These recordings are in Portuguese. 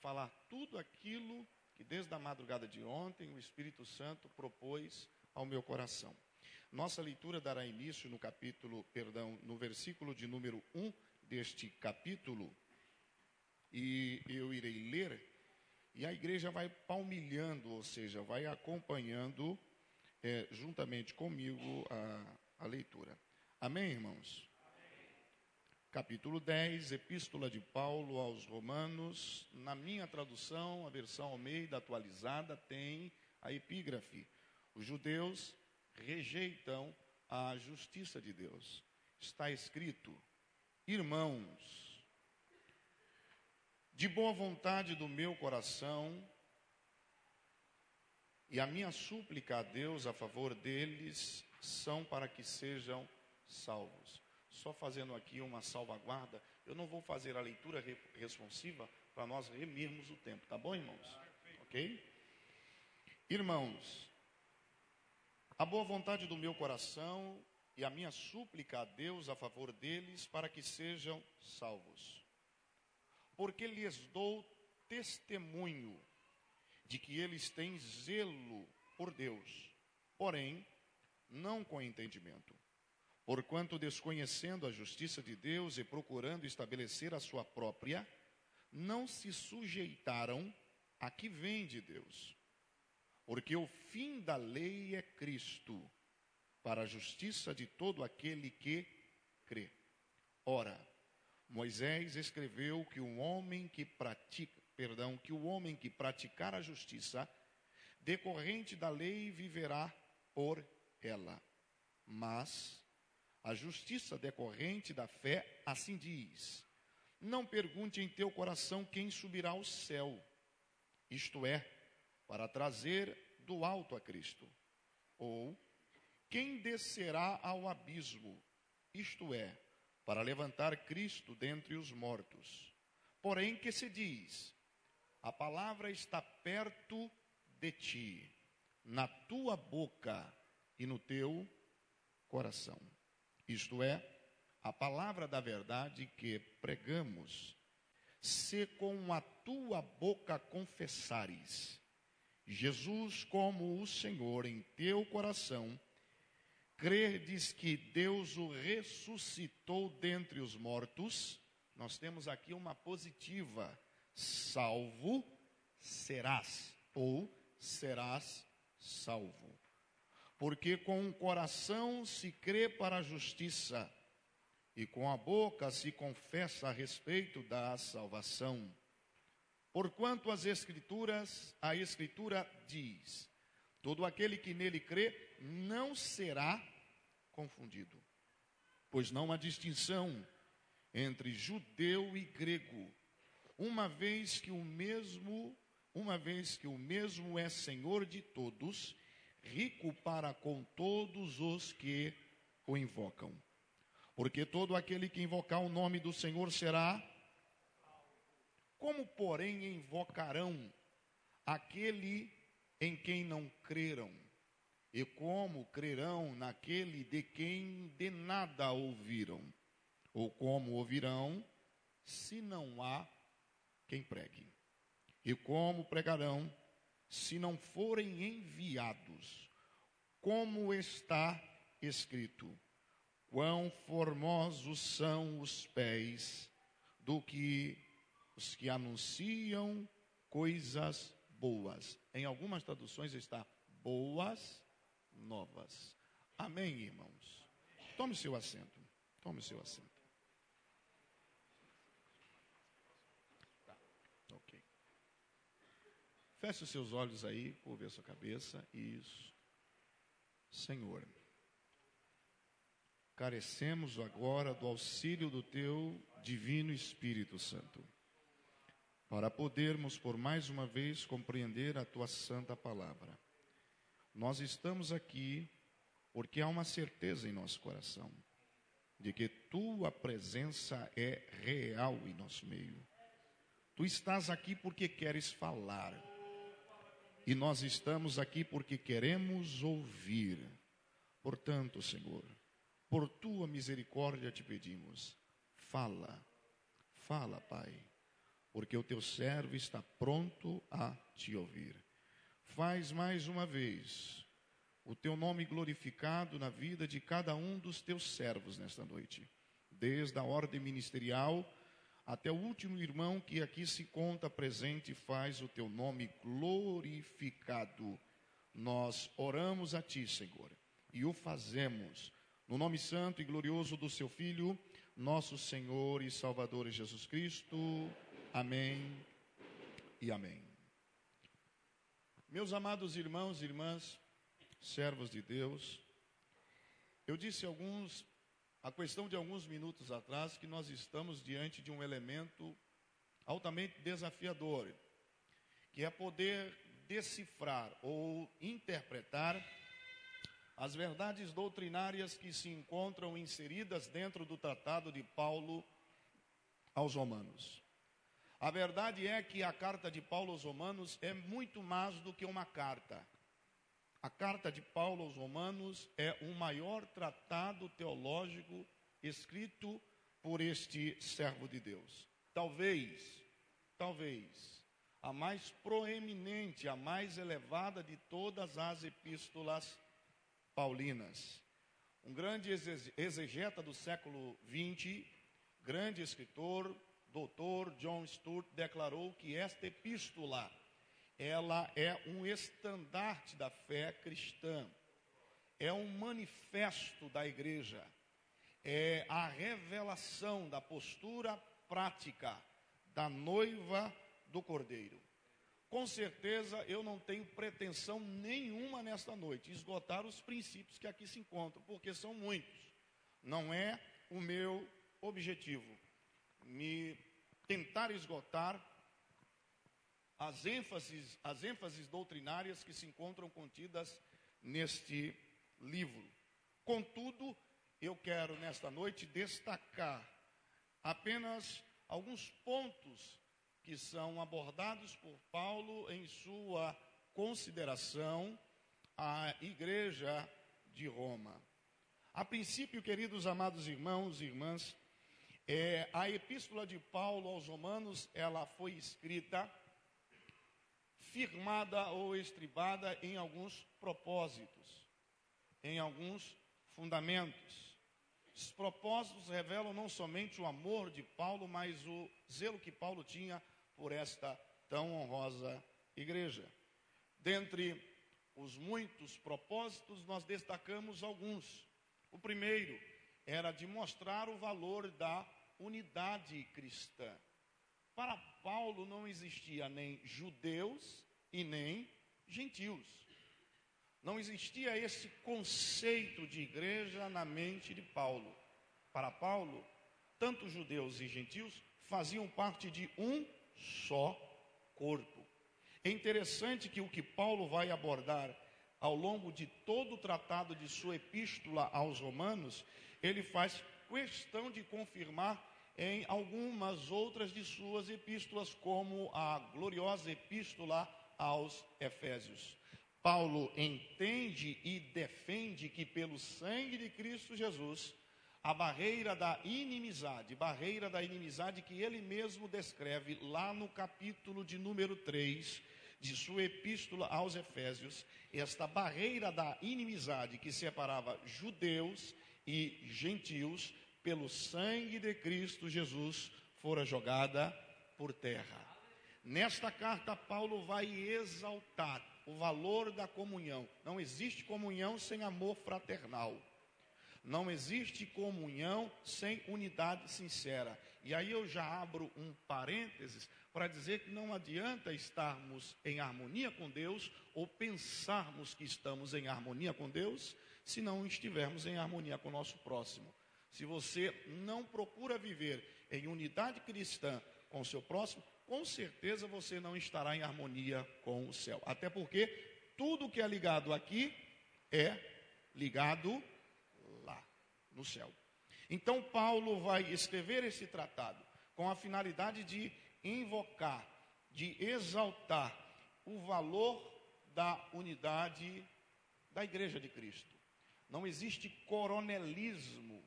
falar tudo aquilo que desde a madrugada de ontem o Espírito Santo propôs ao meu coração. Nossa leitura dará início no versículo de número 1 deste capítulo, e eu irei ler, e a igreja vai palmilhando, ou seja, vai acompanhando juntamente comigo a leitura. Amém, irmãos? Capítulo 10, Epístola de Paulo aos Romanos. Na minha tradução, a versão Almeida atualizada, tem a epígrafe: os judeus rejeitam a justiça de Deus. Está escrito: irmãos, de boa vontade do meu coração, e a minha súplica a Deus a favor deles são para que sejam salvos. Só fazendo aqui uma salvaguarda, eu não vou fazer a leitura responsiva para nós remirmos o tempo, tá bom, irmãos? Ok? Irmãos, a boa vontade do meu coração e a minha súplica a Deus a favor deles para que sejam salvos. Porque lhes dou testemunho de que eles têm zelo por Deus, porém, não com entendimento. Porquanto, desconhecendo a justiça de Deus e procurando estabelecer a sua própria, não se sujeitaram a que vem de Deus. Porque o fim da lei é Cristo, para a justiça de todo aquele que crê. Ora, Moisés escreveu que o homem que praticar a justiça, decorrente da lei, viverá por ela. Mas a justiça decorrente da fé, assim diz: não pergunte em teu coração quem subirá ao céu, isto é, para trazer do alto a Cristo, ou quem descerá ao abismo, isto é, para levantar Cristo dentre os mortos. Porém, que se diz: a palavra está perto de ti, na tua boca e no teu coração. Isto é, a palavra da verdade que pregamos. Se com a tua boca confessares Jesus como o Senhor em teu coração, credes que Deus o ressuscitou dentre os mortos, nós temos aqui uma positiva: salvo serás, ou serás salvo. Porque com o coração se crê para a justiça, e com a boca se confessa a respeito da salvação. Porquanto a Escritura diz: todo aquele que nele crê não será confundido. Pois não há distinção entre judeu e grego, uma vez que o mesmo é Senhor de todos, rico para com todos os que o invocam. Porque todo aquele que invocar o nome do Senhor será. Como, porém, invocarão aquele em quem não creram? E como crerão naquele de quem de nada ouviram? Ou como ouvirão, se não há quem pregue? E como pregarão, se não forem enviados? Como está escrito: quão formosos são os pés os que anunciam coisas boas. Em algumas traduções está boas novas. Amém, irmãos? Tome seu assento. Tome seu assento. Tá, ok. Feche os seus olhos aí, curve a sua cabeça. Isso. Senhor, carecemos agora do auxílio do Teu Divino Espírito Santo, para podermos por mais uma vez compreender a Tua Santa Palavra. Nós estamos aqui porque há uma certeza em nosso coração, de que Tua presença é real em nosso meio. Tu estás aqui porque queres falar, e nós estamos aqui porque queremos ouvir. Portanto, Senhor, por Tua misericórdia te pedimos, fala, Pai. porque o teu servo está pronto a te ouvir. Faz mais uma vez o teu nome glorificado na vida de cada um dos teus servos nesta noite, desde a ordem ministerial até o último irmão que aqui se conta presente. Faz o teu nome glorificado. Nós oramos a ti, Senhor, e o fazemos no nome santo e glorioso do seu Filho, nosso Senhor e Salvador Jesus Cristo. Amém e amém. Meus amados irmãos e irmãs, servos de Deus, eu disse a questão de alguns minutos atrás, que nós estamos diante de um elemento altamente desafiador, que é poder decifrar ou interpretar as verdades doutrinárias que se encontram inseridas dentro do tratado de Paulo aos Romanos. A verdade é que a carta de Paulo aos Romanos é muito mais do que uma carta. A carta de Paulo aos Romanos é o maior tratado teológico escrito por este servo de Deus. Talvez, a mais proeminente, a mais elevada de todas as epístolas paulinas. Um grande exegeta do século XX, grande escritor, doutor John Stott, declarou que esta epístola, ela é um estandarte da fé cristã, é um manifesto da igreja, é a revelação da postura prática da noiva do Cordeiro. Com certeza eu não tenho pretensão nenhuma nesta noite esgotar os princípios que aqui se encontram, porque são muitos. Não é o meu objetivo me tentar esgotar as ênfases doutrinárias que se encontram contidas neste livro. Contudo, eu quero nesta noite destacar apenas alguns pontos que são abordados por Paulo em sua consideração à igreja de Roma. A princípio, queridos amados irmãos e irmãs, a epístola de Paulo aos Romanos, ela foi escrita firmada ou estribada em alguns propósitos, em alguns fundamentos. Os propósitos revelam não somente o amor de Paulo, mas o zelo que Paulo tinha por esta tão honrosa igreja. Dentre os muitos propósitos, nós destacamos alguns. O primeiro era de mostrar o valor da unidade cristã. Para Paulo não existia nem judeus e nem gentios. Não existia esse conceito de igreja na mente de Paulo. Para Paulo, tanto judeus e gentios faziam parte de um só corpo. É interessante que o que Paulo vai abordar ao longo de todo o tratado de sua epístola aos Romanos, ele faz questão de confirmar em algumas outras de suas epístolas, como a gloriosa epístola aos Efésios. Paulo entende e defende que pelo sangue de Cristo Jesus, a barreira da inimizade que ele mesmo descreve lá no capítulo de número 3 de sua epístola aos Efésios, esta barreira da inimizade que separava judeus e gentios, pelo sangue de Cristo Jesus, fora jogada por terra. Nesta carta, Paulo vai exaltar o valor da comunhão. Não existe comunhão sem amor fraternal. Não existe comunhão sem unidade sincera. E aí eu já abro um parênteses para dizer que não adianta estarmos em harmonia com Deus ou pensarmos que estamos em harmonia com Deus se não estivermos em harmonia com o nosso próximo. Se você não procura viver em unidade cristã com o seu próximo, com certeza você não estará em harmonia com o céu. Até porque tudo que é ligado aqui é ligado lá, no céu. Então Paulo vai escrever esse tratado com a finalidade de invocar, de exaltar o valor da unidade da igreja de Cristo. Não existe coronelismo,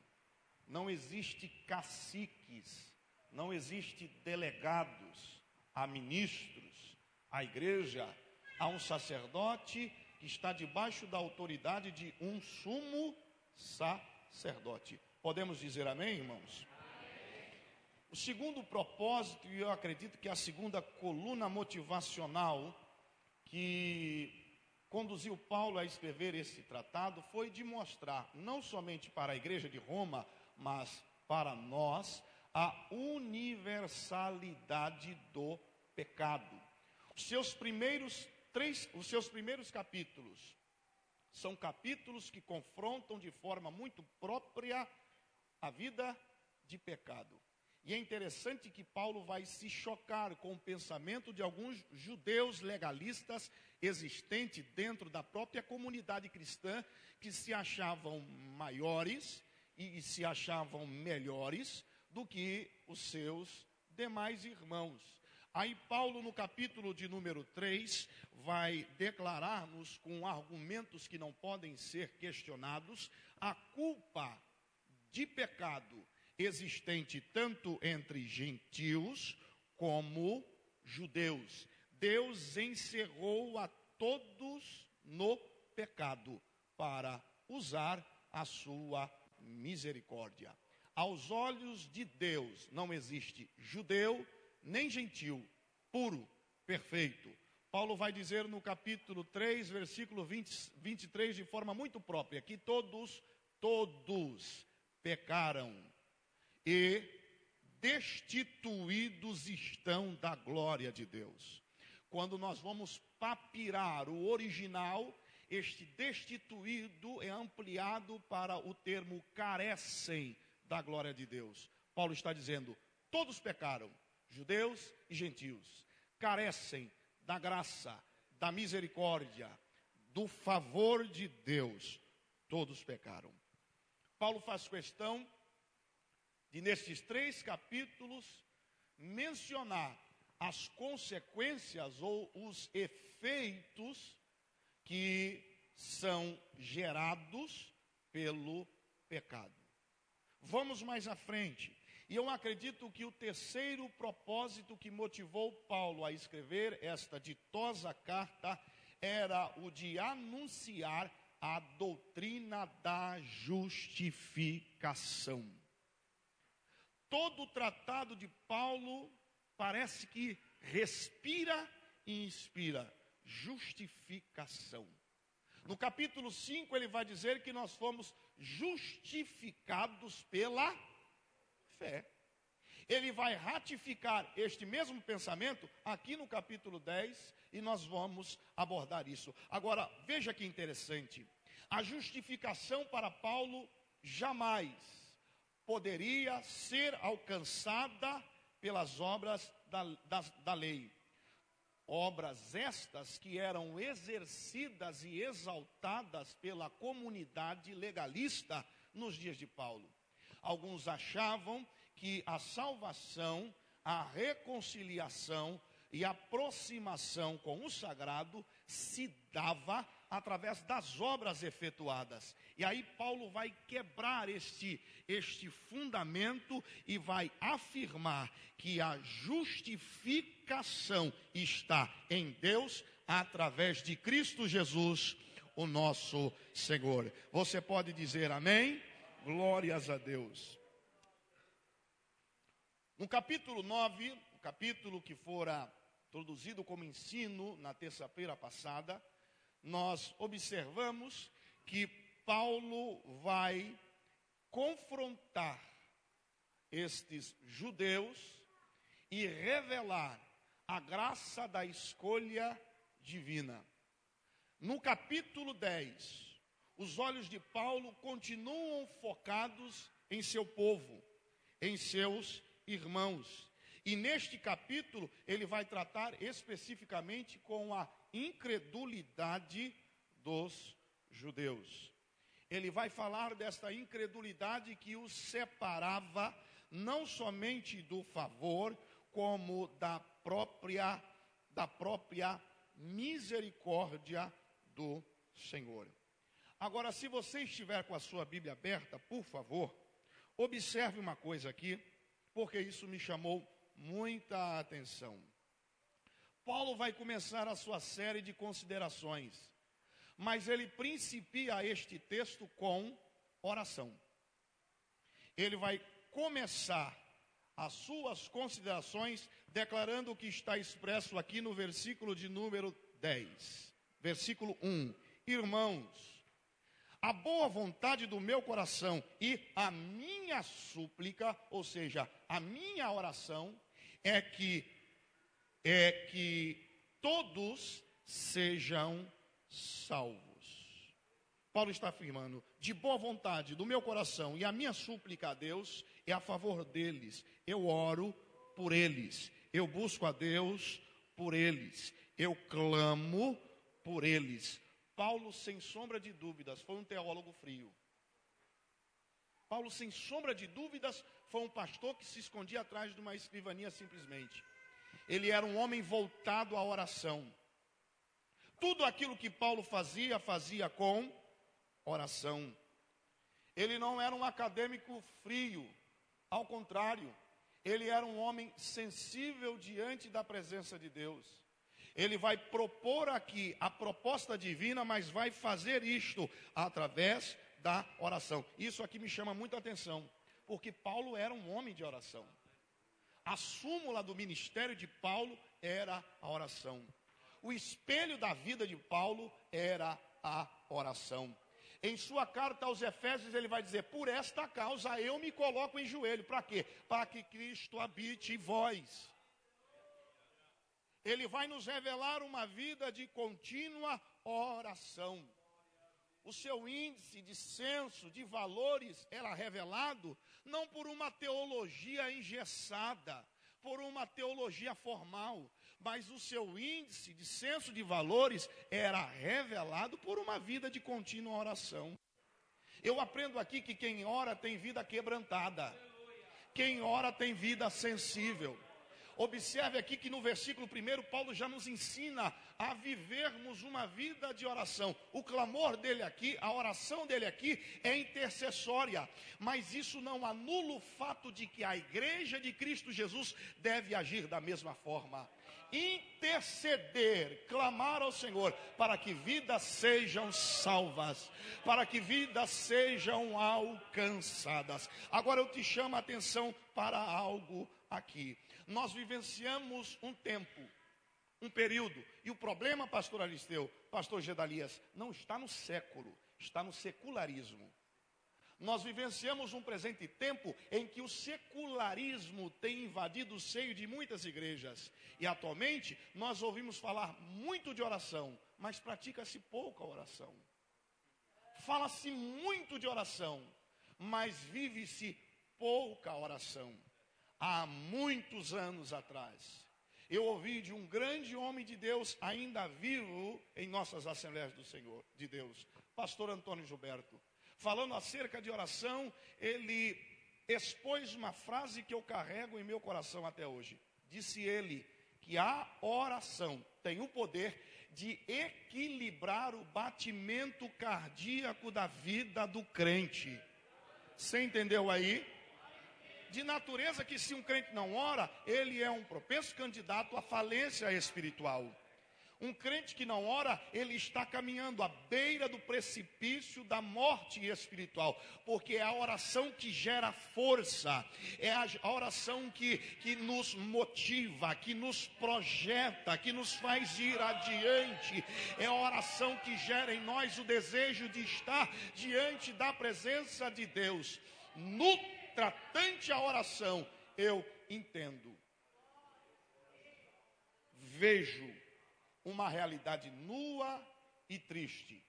não existe caciques, não existe delegados, há ministros, há igreja, há um sacerdote que está debaixo da autoridade de um sumo sacerdote. Podemos dizer amém, irmãos? O segundo propósito, e eu acredito que a segunda coluna motivacional que conduziu Paulo a escrever esse tratado foi de mostrar, não somente para a igreja de Roma, mas para nós, a universalidade do pecado. Os seus primeiros capítulos são capítulos que confrontam de forma muito própria a vida de pecado. E é interessante que Paulo vai se chocar com o pensamento de alguns judeus legalistas existentes dentro da própria comunidade cristã, que se achavam maiores e se achavam melhores do que os seus demais irmãos. Aí Paulo, no capítulo de número 3, vai declarar-nos com argumentos que não podem ser questionados, a culpa de pecado existente tanto entre gentios como judeus. Deus encerrou a todos no pecado para usar a sua misericórdia. Aos olhos de Deus não existe judeu nem gentil, puro, perfeito. Paulo vai dizer no capítulo 3, versículo 23, de forma muito própria, que todos pecaram e destituídos estão da glória de Deus. Quando nós vamos papirar o original, este destituído é ampliado para o termo carecem da glória de Deus. Paulo está dizendo, todos pecaram, judeus e gentios, carecem da graça, da misericórdia, do favor de Deus, todos pecaram. Paulo faz questão de, nesses 3 capítulos, mencionar as consequências ou os efeitos que são gerados pelo pecado. Vamos mais à frente. E eu acredito que o terceiro propósito que motivou Paulo a escrever esta ditosa carta era o de anunciar a doutrina da justificação. Todo o tratado de Paulo parece que respira e inspira justificação. No capítulo 5 ele vai dizer que nós fomos justificados pela fé. Ele vai ratificar este mesmo pensamento aqui no capítulo 10 e nós vamos abordar isso. Agora, veja que interessante. A justificação para Paulo jamais poderia ser alcançada pelas obras da lei. Obras estas que eram exercidas e exaltadas pela comunidade legalista nos dias de Paulo. Alguns achavam que a salvação, a reconciliação e a aproximação com o sagrado se dava através das obras efetuadas. E aí Paulo vai quebrar este fundamento e vai afirmar que a justificação está em Deus através de Cristo Jesus, o nosso Senhor. Você pode dizer amém? Glórias a Deus. No capítulo 9, o capítulo que fora introduzido como ensino na terça-feira passada, nós observamos que Paulo vai confrontar estes judeus e revelar a graça da escolha divina. No capítulo 10, os olhos de Paulo continuam focados em seu povo, em seus irmãos. E neste capítulo, ele vai tratar especificamente com a incredulidade dos judeus. Ele vai falar desta incredulidade que os separava não somente do favor, como da própria misericórdia do Senhor. Agora, se você estiver com a sua Bíblia aberta, por favor, observe uma coisa aqui, porque isso me chamou muita atenção. Paulo vai começar a sua série de considerações, mas ele principia este texto com oração. Ele vai começar as suas considerações declarando o que está expresso aqui no versículo de número 10. Versículo 1. Irmãos, a boa vontade do meu coração e a minha súplica, ou seja, a minha oração, é que todos sejam salvos. Paulo está afirmando, de boa vontade do meu coração, e a minha súplica a Deus é a favor deles. Eu oro por eles, eu busco a Deus por eles, eu clamo por eles. Paulo, sem sombra de dúvidas, foi um teólogo frio. Paulo, sem sombra de dúvidas, foi um pastor que se escondia atrás de uma escrivania simplesmente. Ele era um homem voltado à oração. Tudo aquilo que Paulo fazia com oração. Ele não era um acadêmico frio, ao contrário, ele era um homem sensível diante da presença de Deus. Ele vai propor aqui a proposta divina, mas vai fazer isto através da oração. Isso aqui me chama muita atenção, porque Paulo era um homem de oração. A súmula do ministério de Paulo era a oração. O espelho da vida de Paulo era a oração. Em sua carta aos Efésios ele vai dizer, por esta causa eu me coloco em joelho. Para quê? Para que Cristo habite em vós. Ele vai nos revelar uma vida de contínua oração. O seu índice de senso, de valores, era revelado não por uma teologia engessada, por uma teologia formal, mas o seu índice de senso de valores era revelado por uma vida de contínua oração. Eu aprendo aqui que quem ora tem vida quebrantada, quem ora tem vida sensível. Observe aqui que no versículo 1, Paulo já nos ensina a vivermos uma vida de oração. O clamor dele aqui, a oração dele aqui é intercessória. Mas isso não anula o fato de que a igreja de Cristo Jesus deve agir da mesma forma. Interceder, clamar ao Senhor para que vidas sejam salvas, para que vidas sejam alcançadas. Agora eu te chamo a atenção para algo aqui. Nós vivenciamos um tempo, um período, e o problema, pastor Aristeu, pastor Gedalias, não está no século, está no secularismo. Nós vivenciamos um presente tempo em que o secularismo tem invadido o seio de muitas igrejas. E atualmente nós ouvimos falar muito de oração, mas pratica-se pouca oração. Fala-se muito de oração, mas vive-se pouca oração. Há muitos anos atrás, eu ouvi de um grande homem de Deus, ainda vivo em nossas Assembleias do Senhor, de Deus, pastor Antônio Gilberto. Falando acerca de oração, ele expôs uma frase que eu carrego em meu coração até hoje. Disse ele que a oração tem o poder de equilibrar o batimento cardíaco da vida do crente. Você entendeu aí? De natureza que se um crente não ora, ele é um propenso candidato à falência espiritual. Um crente que não ora, ele está caminhando à beira do precipício da morte espiritual, porque é a oração que gera força, é a oração que nos motiva, que nos projeta, que nos faz ir adiante, é a oração que gera em nós o desejo de estar diante da presença de Deus. No tratante à oração, eu entendo, vejo uma realidade nua e triste,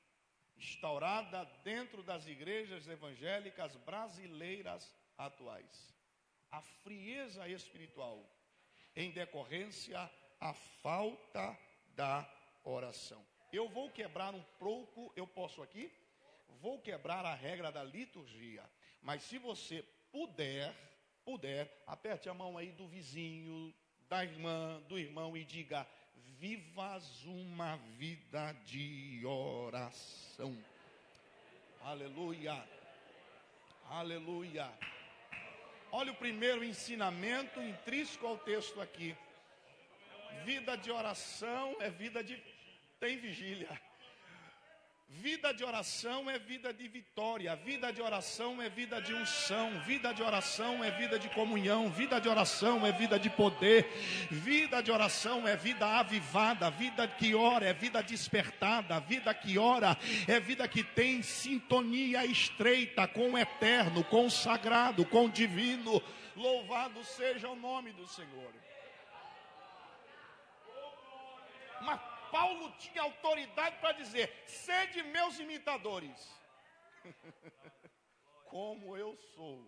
instaurada dentro das igrejas evangélicas brasileiras atuais. A frieza espiritual, em decorrência à falta da oração. Eu vou quebrar um pouco, eu posso aqui? Vou quebrar a regra da liturgia, mas se você puder, aperte a mão aí do vizinho, da irmã, do irmão e diga: vivas uma vida de oração. Aleluia, aleluia. Olha o primeiro ensinamento intrínseco ao texto aqui. Vida de oração é vida de... Tem vigília. Vida de oração é vida de vitória. Vida de oração é vida de unção. Vida de oração é vida de comunhão. Vida de oração é vida de poder. Vida de oração é vida avivada. Vida que ora é vida despertada. Vida que ora é vida que tem sintonia estreita com o eterno, com o sagrado, com o divino. Louvado seja o nome do Senhor. Mas Paulo tinha autoridade para dizer: sede meus imitadores, como eu sou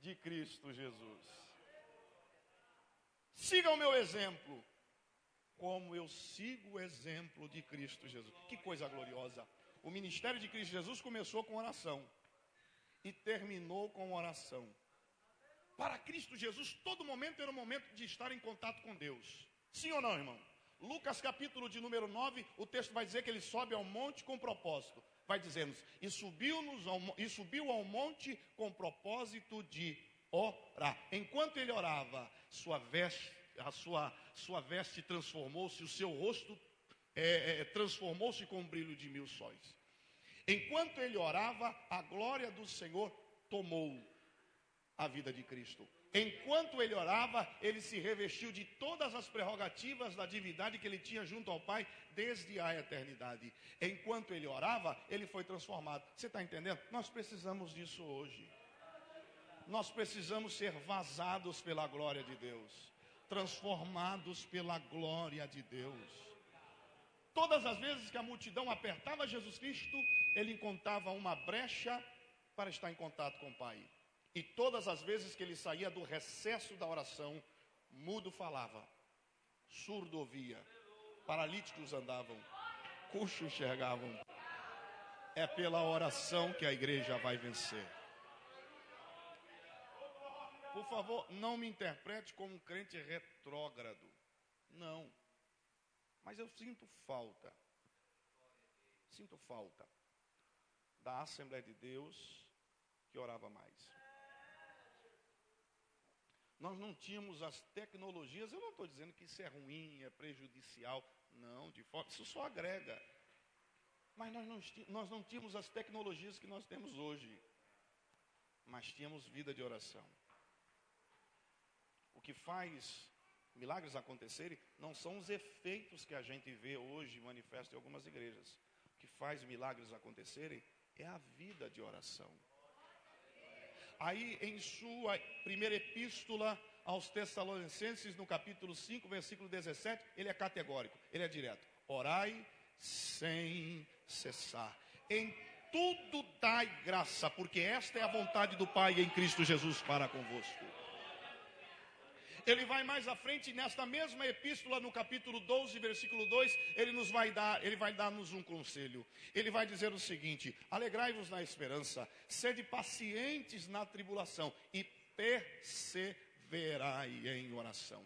de Cristo Jesus. Siga o meu exemplo, como eu sigo o exemplo de Cristo Jesus. Que coisa gloriosa. O ministério de Cristo Jesus começou com oração e terminou com oração. Para Cristo Jesus, todo momento era um momento de estar em contato com Deus. Sim ou não, irmão? Lucas capítulo de número 9, o texto vai dizer que ele sobe ao monte com propósito. Vai dizendo, e subiu ao monte com propósito de orar. Enquanto ele orava, sua veste transformou-se, o seu rosto transformou-se com o brilho de 1000 sóis. Enquanto ele orava, a glória do Senhor tomou a vida de Cristo. Enquanto ele orava, ele se revestiu de todas as prerrogativas da divindade que ele tinha junto ao Pai desde a eternidade. Enquanto ele orava, ele foi transformado. Você está entendendo? Nós precisamos disso hoje. Nós precisamos ser vazados pela glória de Deus, transformados pela glória de Deus. Todas as vezes que a multidão apertava Jesus Cristo, ele encontrava uma brecha para estar em contato com o Pai. E todas as vezes que ele saía do recesso da oração, mudo falava, surdo ouvia, paralíticos andavam, coxos enxergavam. É pela oração que a igreja vai vencer. Por favor, não me interprete como um crente retrógrado. Não. Mas eu sinto falta da Assembleia de Deus que orava mais. Nós não tínhamos as tecnologias, eu não estou dizendo que isso é ruim, é prejudicial, não, de forma, isso só agrega. Mas nós não tínhamos as tecnologias que nós temos hoje, mas tínhamos vida de oração. O que faz milagres acontecerem não são os efeitos que a gente vê hoje manifestos em algumas igrejas. O que faz milagres acontecerem é a vida de oração. Aí em sua primeira epístola aos Tessalonicenses, no capítulo 5, versículo 17, ele é categórico, ele é direto. Orai sem cessar. Em tudo dai graça, porque esta é a vontade do Pai em Cristo Jesus para convosco. Ele vai mais à frente, nesta mesma epístola, no capítulo 12, versículo 2, ele vai dar-nos um conselho. Ele vai dizer o seguinte: alegrai-vos na esperança, sede pacientes na tribulação e perseverai em oração.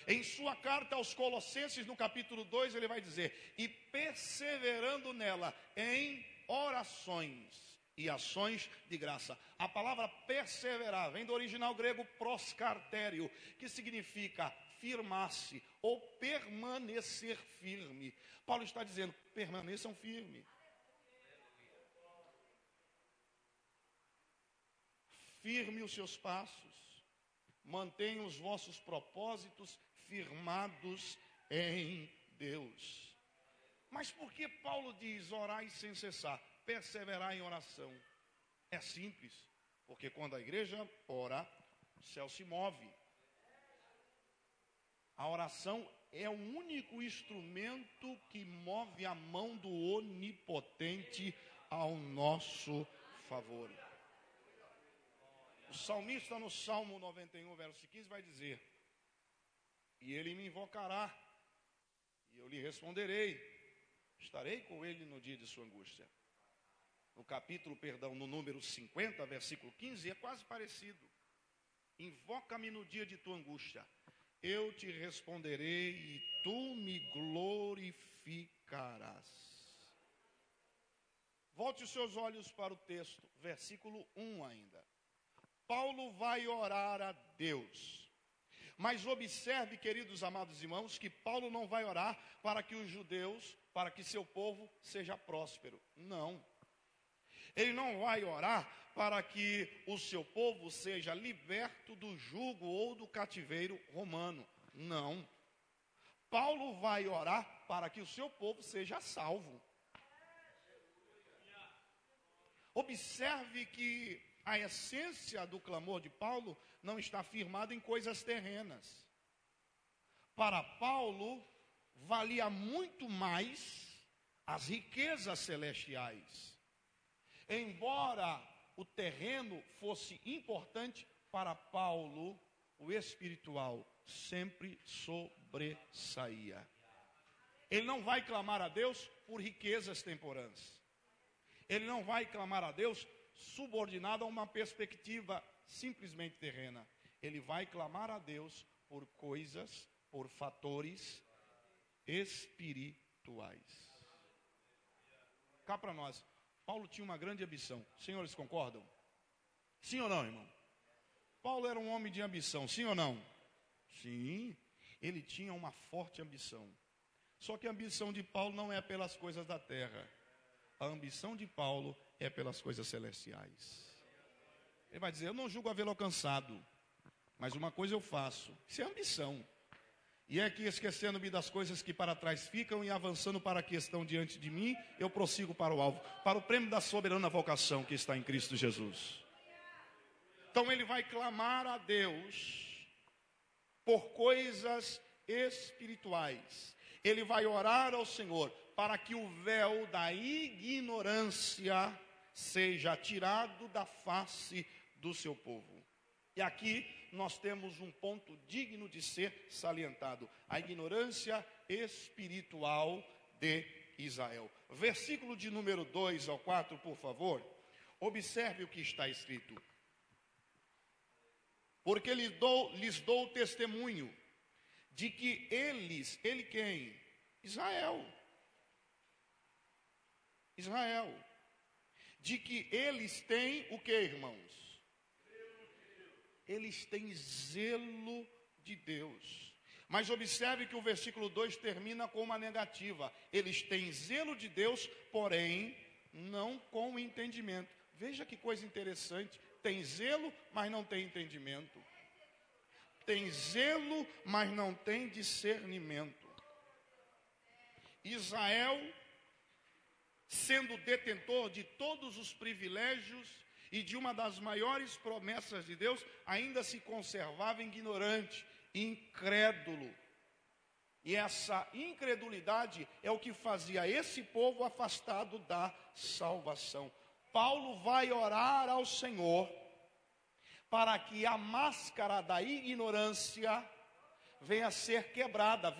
Em sua carta aos Colossenses, no capítulo 2, ele vai dizer, e perseverando nela em orações e ações de graça. A palavra perseverar vem do original grego proscartério, que significa firmar-se ou permanecer firme. Paulo está dizendo, permaneçam firmes. Firme os seus passos, mantenham os vossos propósitos firmados em Deus. Mas por que Paulo diz orai sem cessar? Perseverar em oração. É simples, porque quando a igreja ora, o céu se move. A oração é o único instrumento que move a mão do Onipotente ao nosso favor. O salmista no Salmo 91, verso 15 vai dizer, e ele me invocará, e eu lhe responderei, estarei com ele no dia de sua angústia. No número 50, versículo 15, é quase parecido. Invoca-me no dia de tua angústia, eu te responderei e tu me glorificarás. Volte os seus olhos para o texto, versículo 1 ainda. Paulo vai orar a Deus. Mas observe, queridos amados irmãos, que Paulo não vai orar para que os judeus, para que seu povo seja próspero. Não. Ele não vai orar para que o seu povo seja liberto do jugo ou do cativeiro romano. Não. Paulo vai orar para que o seu povo seja salvo. Observe que a essência do clamor de Paulo não está firmada em coisas terrenas. Para Paulo, valia muito mais as riquezas celestiais. Embora o terreno fosse importante, para Paulo, o espiritual sempre sobressaía. Ele não vai clamar a Deus por riquezas temporâneas. Ele não vai clamar a Deus subordinado a uma perspectiva simplesmente terrena. Ele vai clamar a Deus por coisas, por fatores espirituais. Cá para nós, Paulo tinha uma grande ambição. Senhores, concordam? Sim ou não, irmão? Paulo era um homem de ambição, sim ou não? Sim, ele tinha uma forte ambição. Só que a ambição de Paulo não é pelas coisas da terra. A ambição de Paulo é pelas coisas celestiais. Ele vai dizer, eu não julgo havê-lo alcançado, mas uma coisa eu faço. Isso é ambição. E é que esquecendo-me das coisas que para trás ficam e avançando para a que estão diante de mim, eu prossigo para o alvo, para o prêmio da soberana vocação que está em Cristo Jesus. Então ele vai clamar a Deus por coisas espirituais. Ele vai orar ao Senhor para que o véu da ignorância seja tirado da face do seu povo. E aqui nós temos um ponto digno de ser salientado: a ignorância espiritual de Israel. Versículo de número 2 ao 4, por favor. Observe o que está escrito. Porque lhes dou testemunho de que ele quem? Israel. De que eles têm o que, irmãos? Eles têm zelo de Deus. Mas observe que o versículo 2 termina com uma negativa. Eles têm zelo de Deus, porém, não com entendimento. Veja que coisa interessante. Tem zelo, mas não tem entendimento. Tem zelo, mas não tem discernimento. Israel, sendo detentor de todos os privilégios e de uma das maiores promessas de Deus, ainda se conservava ignorante, incrédulo. E essa incredulidade é o que fazia esse povo afastado da salvação. Paulo vai orar ao Senhor para que a máscara da ignorância viesse ser quebrada,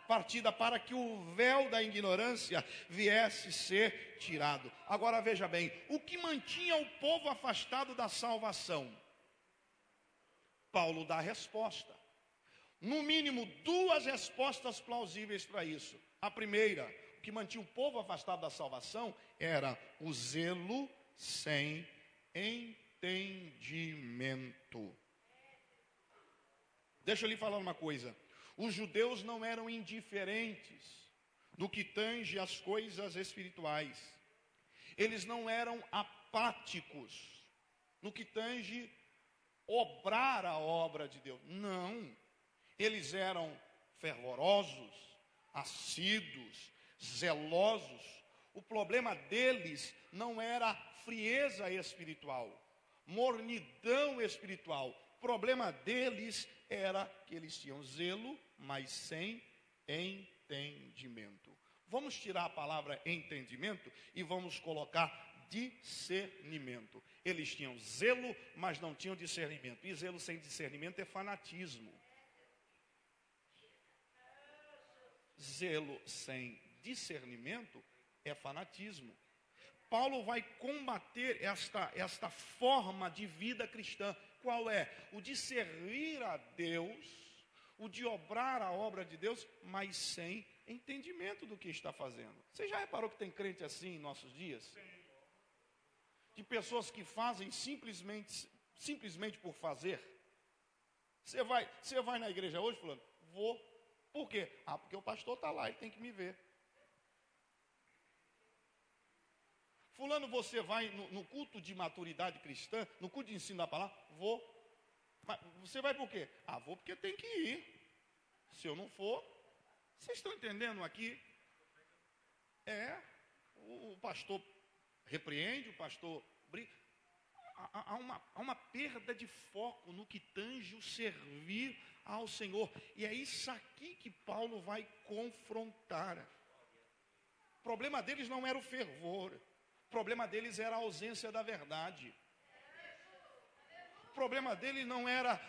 partida, para que o véu da ignorância viesse ser tirado. Agora veja bem, o que mantinha o povo afastado da salvação? Paulo dá a resposta. No mínimo duas respostas plausíveis para isso. A primeira, o que mantinha o povo afastado da salvação era o zelo sem entendimento. Deixa eu lhe falar uma coisa. Os judeus não eram indiferentes no que tange as coisas espirituais. Eles não eram apáticos no que tange obrar a obra de Deus. Não. Eles eram fervorosos, assíduos, zelosos. O problema deles não era frieza espiritual, mornidão espiritual. O problema deles era que eles tinham zelo, mas sem entendimento. Vamos tirar a palavra entendimento e vamos colocar discernimento. Eles tinham zelo, mas não tinham discernimento. E zelo sem discernimento é fanatismo. Zelo sem discernimento é fanatismo. Paulo vai combater esta forma de vida cristã. Qual é? O de servir a Deus, o de obrar a obra de Deus, mas sem entendimento do que está fazendo. Você já reparou que tem crente assim em nossos dias? De pessoas que fazem simplesmente por fazer, Você vai na igreja hoje, fulano? Vou. Por quê? Porque o pastor está lá, ele tem que me ver. Fulano, você vai no culto de maturidade cristã, no culto de ensino da palavra? Vou. Mas você vai por quê? Vou porque tem que ir. Se eu não for, vocês estão entendendo aqui? O pastor repreende, o pastor briga. Há uma perda de foco no que tange o servir ao Senhor. E é isso aqui que Paulo vai confrontar. O problema deles não era o fervor. O problema deles era a ausência da verdade. O problema dele não era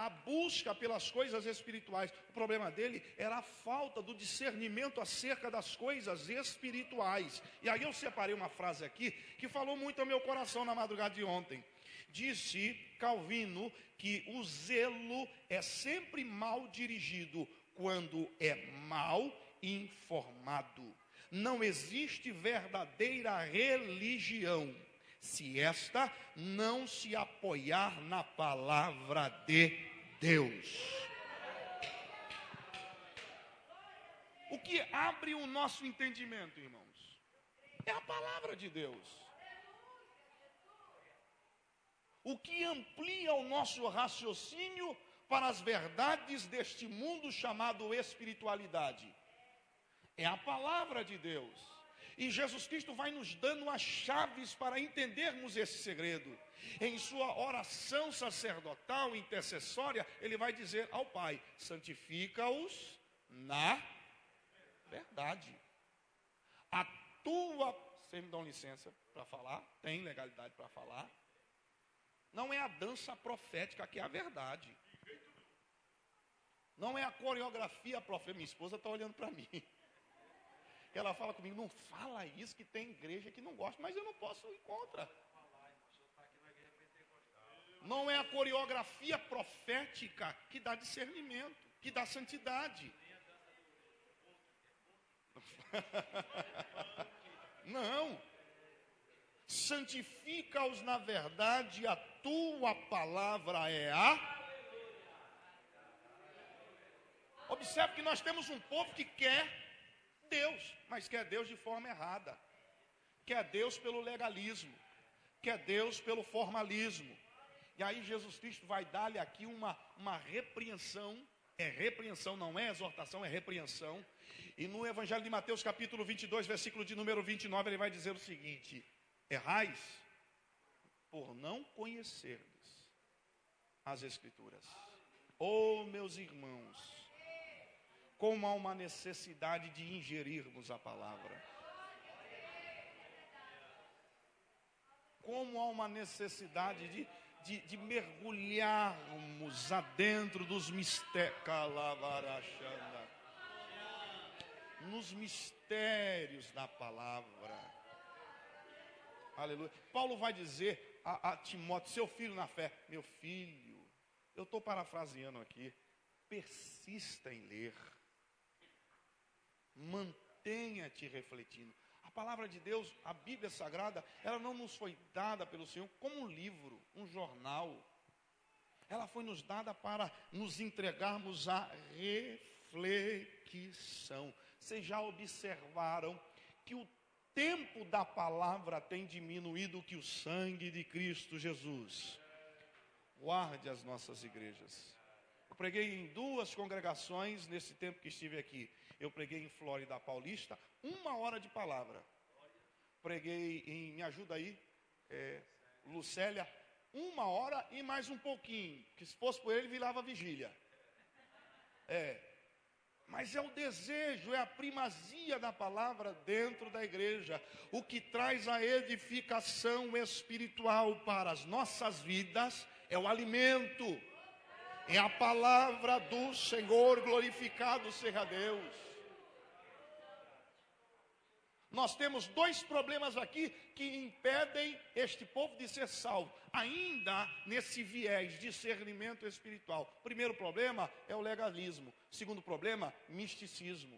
a busca pelas coisas espirituais. O problema dele era a falta do discernimento acerca das coisas espirituais. E aí eu separei uma frase aqui que falou muito ao meu coração na madrugada de ontem. Disse Calvino que o zelo é sempre mal dirigido quando é mal informado. Não existe verdadeira religião se esta não se apoiar na palavra de Deus. O que abre o nosso entendimento, irmãos, é a palavra de Deus. O que amplia o nosso raciocínio para as verdades deste mundo chamado espiritualidade é a palavra de Deus. E Jesus Cristo vai nos dando as chaves para entendermos esse segredo. Em sua oração sacerdotal, intercessória, ele vai dizer ao Pai: santifica-os na verdade. A tua, vocês me dão licença para falar, tem legalidade para falar. Não é a dança profética que é a verdade. Não é a coreografia profética. Minha esposa está olhando para mim. Ela fala comigo: não fala isso, que tem igreja que não gosta, mas eu não posso ir contra. Não é a coreografia profética que dá discernimento, que dá santidade. Não. Santifica-os na verdade, a tua palavra é a... Observe que nós temos um povo que quer Deus, mas quer Deus de forma errada. Quer Deus pelo legalismo. Quer Deus pelo formalismo. E aí Jesus Cristo vai dar-lhe aqui uma repreensão. É repreensão, não é exortação, é repreensão. E no Evangelho de Mateus capítulo 22, versículo de número 29, ele vai dizer o seguinte: errais por não conhecerdes as Escrituras. Oh, meus irmãos, como há uma necessidade de ingerirmos a palavra. Como há uma necessidade de mergulharmos adentro dos mistérios. Nos mistérios da palavra. Aleluia. Paulo vai dizer a Timóteo, seu filho na fé: meu filho, eu estou parafraseando aqui, persista em ler. Mantenha-te refletindo. A palavra de Deus, a Bíblia Sagrada, ela não nos foi dada pelo Senhor como um livro, um jornal. Ela foi nos dada para nos entregarmos à reflexão. Vocês já observaram que o tempo da palavra tem diminuído que o sangue de Cristo Jesus? Guarde as nossas igrejas. Eu preguei em 2 congregações nesse tempo que estive aqui. Eu preguei em Flórida Paulista, 1 hora de palavra. Preguei em, me ajuda aí, Lucélia, 1 hora e mais um pouquinho. Que se fosse por ele, virava vigília. Mas é o desejo, é a primazia da palavra dentro da igreja. O que traz a edificação espiritual para as nossas vidas é o alimento. É a palavra do Senhor, glorificado seja Deus. Nós temos 2 problemas aqui que impedem este povo de ser salvo, ainda nesse viés, discernimento espiritual. Primeiro problema é o legalismo. Segundo problema, misticismo.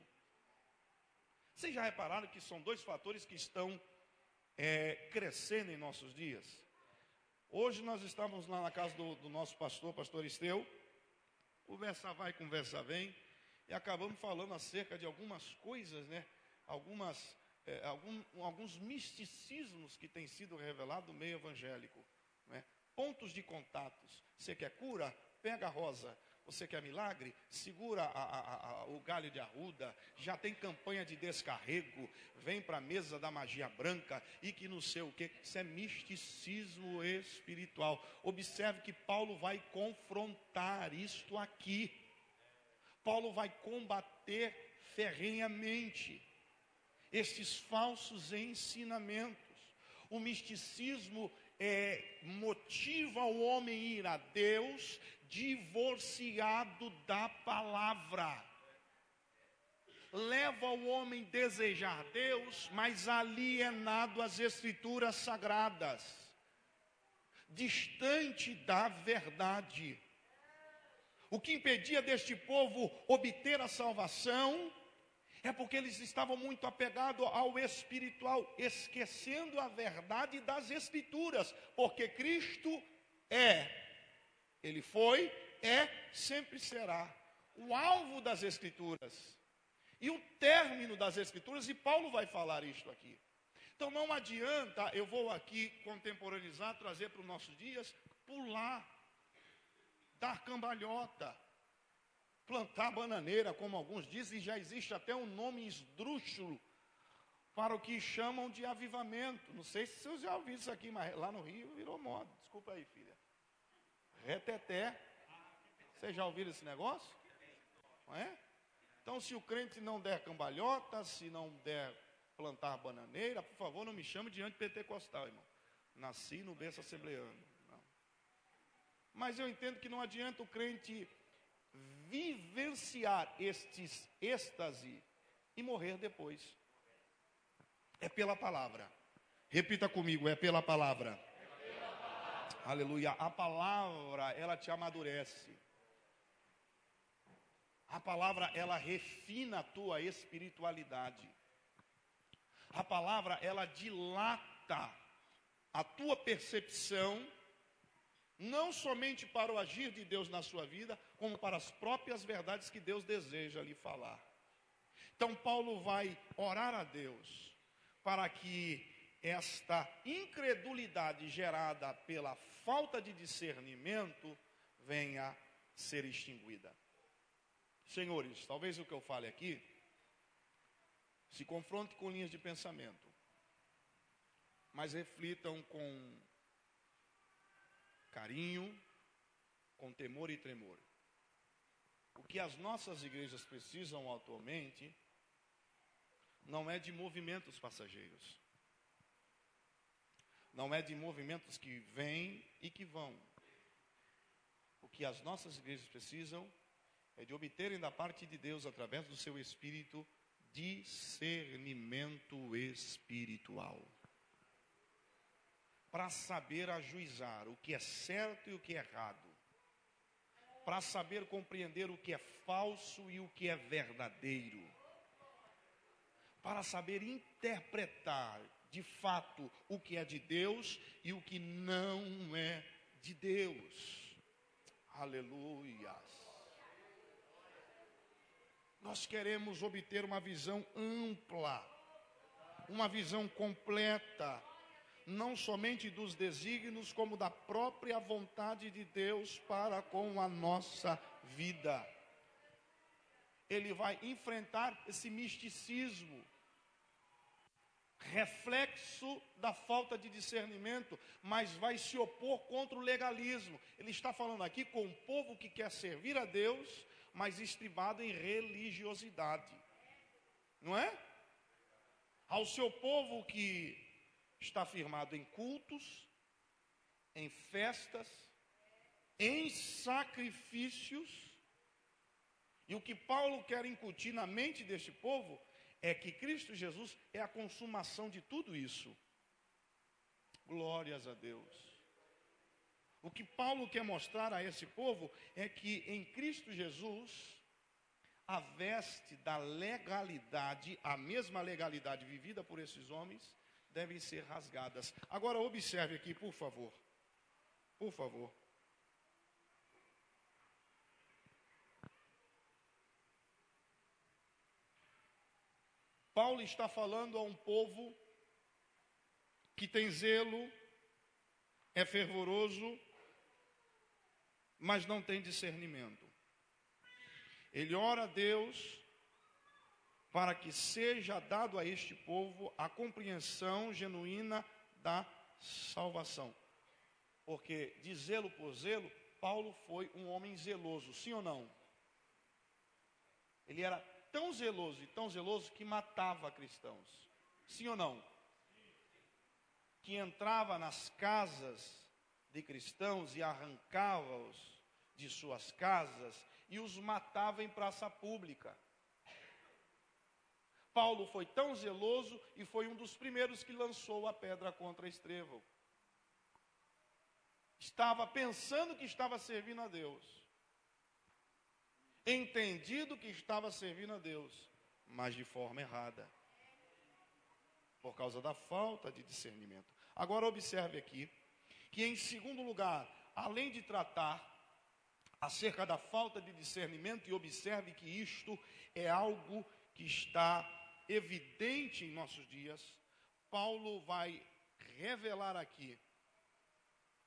Vocês já repararam que são 2 fatores que estão crescendo em nossos dias? Hoje nós estávamos lá na casa do nosso pastor Esteu, Conversa vai, conversa vem. E acabamos falando acerca de algumas coisas, né? Alguns misticismos que têm sido revelados no meio evangélico, né? Pontos de contatos. Você quer cura? Pega a rosa. Você quer milagre? Segura o galho de arruda. Já tem campanha de descarrego. Vem para a mesa da magia branca. E que não sei o que. Isso é misticismo espiritual. Observe que Paulo vai confrontar isto aqui. Paulo vai combater ferrenhamente estes falsos ensinamentos. O misticismo motiva o homem a ir a Deus divorciado da palavra. Leva o homem a desejar Deus, mas alienado às escrituras sagradas, distante da verdade. O que impedia deste povo obter a salvação é porque eles estavam muito apegados ao espiritual, esquecendo a verdade das escrituras, porque Cristo Ele foi, sempre será o alvo das escrituras e o término das escrituras, e Paulo vai falar isto aqui. Então não adianta, eu vou aqui contemporaneizar, trazer para os nossos dias, pular, dar cambalhota, plantar bananeira, como alguns dizem. Já existe até um nome esdrúxulo para o que chamam de avivamento. Não sei se vocês já ouviram isso aqui, mas lá no Rio virou moda. Desculpa aí, filha. Reteté. Vocês já ouviram esse negócio? Não é? Então, se o crente não der cambalhota, se não der plantar bananeira, por favor, não me chame de antipentecostal, irmão. Nasci no berço assembleano. Não. Mas eu entendo que não adianta o crente vivenciar estes êxtase e morrer depois. É pela palavra. Repita comigo, é pela palavra. Aleluia. A palavra, ela te amadurece. A palavra, ela refina a tua espiritualidade. A palavra, ela dilata a tua percepção, não somente para o agir de Deus na sua vida, como para as próprias verdades que Deus deseja lhe falar. Então Paulo vai orar a Deus para que esta incredulidade gerada pela falta de discernimento venha ser extinguida. Senhores, talvez o que eu fale aqui se confronte com linhas de pensamento, mas reflitam com carinho, com temor e tremor. O que as nossas igrejas precisam atualmente não é de movimentos passageiros. Não é de movimentos que vêm e que vão. O que as nossas igrejas precisam é de obterem da parte de Deus, através do seu Espírito, discernimento espiritual. Para saber ajuizar o que é certo e o que é errado. Para saber compreender o que é falso e o que é verdadeiro. Para saber interpretar de fato o que é de Deus e o que não é de Deus. Aleluia. Nós queremos obter uma visão ampla, uma visão completa, não somente dos desígnios, como da própria vontade de Deus para com a nossa vida. Ele vai enfrentar esse misticismo, reflexo da falta de discernimento, mas vai se opor contra o legalismo. Ele está falando aqui com um povo que quer servir a Deus, mas estribado em religiosidade, não é? Ao seu povo que está firmado em cultos, em festas, em sacrifícios. E o que Paulo quer incutir na mente deste povo é que Cristo Jesus é a consumação de tudo isso. Glórias a Deus. O que Paulo quer mostrar a esse povo é que em Cristo Jesus, a veste da legalidade, a mesma legalidade vivida por esses homens, devem ser rasgadas. Agora observe aqui, por favor. Por favor. Paulo está falando a um povo que tem zelo, é fervoroso, mas não tem discernimento. Ele ora a Deus para que seja dado a este povo a compreensão genuína da salvação. Porque de zelo por zelo, Paulo foi um homem zeloso, sim ou não? Ele era tão zeloso e tão zeloso que matava cristãos, sim ou não? Que entrava nas casas de cristãos e arrancava-os de suas casas e os matava em praça pública. Paulo foi tão zeloso e foi um dos primeiros que lançou a pedra contra Estevão. Estava pensando que estava servindo a Deus, entendido que estava servindo a Deus, mas de forma errada, por causa da falta de discernimento. Agora observe aqui, que em segundo lugar, além de tratar acerca da falta de discernimento, e observe que isto é algo que está evidente em nossos dias, Paulo vai revelar aqui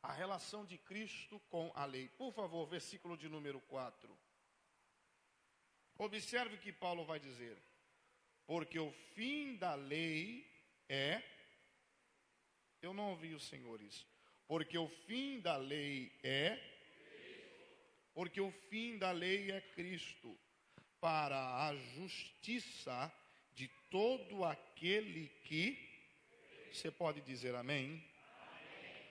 a relação de Cristo com a lei. Por favor, versículo de número 4. Observe o que Paulo vai dizer. Porque o fim da lei é... Eu não ouvi os senhores. Porque o fim da lei é... Porque o fim da lei é Cristo, para a justiça de todo aquele que... Você pode dizer amém?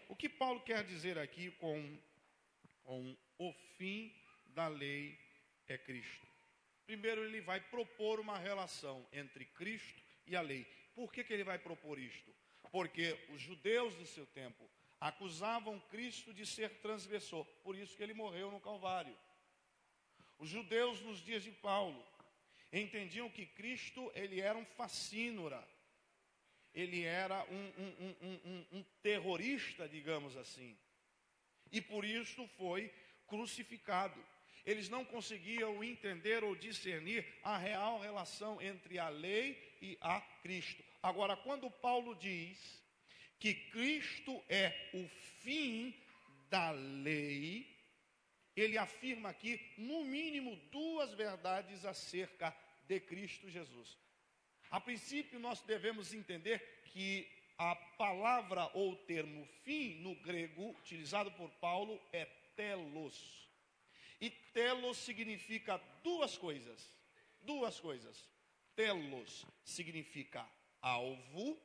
O que Paulo quer dizer aqui com o fim da lei é Cristo? Primeiro, ele vai propor uma relação entre Cristo e a lei. Por que ele vai propor isto? Porque os judeus do seu tempo acusavam Cristo de ser transgressor, por isso que ele morreu no Calvário. Os judeus nos dias de Paulo entendiam que Cristo, ele era um facínora, ele era um terrorista, digamos assim, e por isso foi crucificado. Eles não conseguiam entender ou discernir a real relação entre a lei e a Cristo. Agora, quando Paulo diz que Cristo é o fim da lei, ele afirma aqui, no mínimo, duas verdades acerca de Cristo Jesus. A princípio, nós devemos entender que a palavra ou o termo fim, no grego, utilizado por Paulo, é telos. E telos significa duas coisas. Duas coisas. Telos significa alvo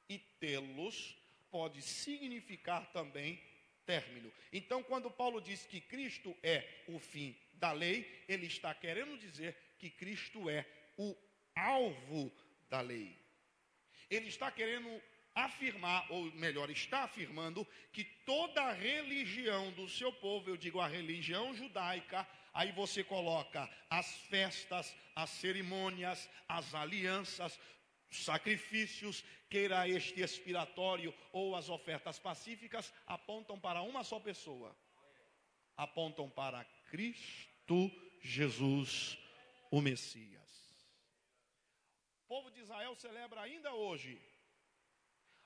e telos pode significar também término. Então, quando Paulo diz que Cristo é o fim da lei, ele está querendo dizer que Cristo é o alvo da lei. Ele está querendo afirmar, ou melhor, está afirmando que toda a religião do seu povo, eu digo a religião judaica, aí você coloca as festas, as cerimônias, as alianças, sacrifícios, queira este expiatório ou as ofertas pacíficas, apontam para uma só pessoa. Apontam para Cristo Jesus, o Messias. O povo de Israel celebra ainda hoje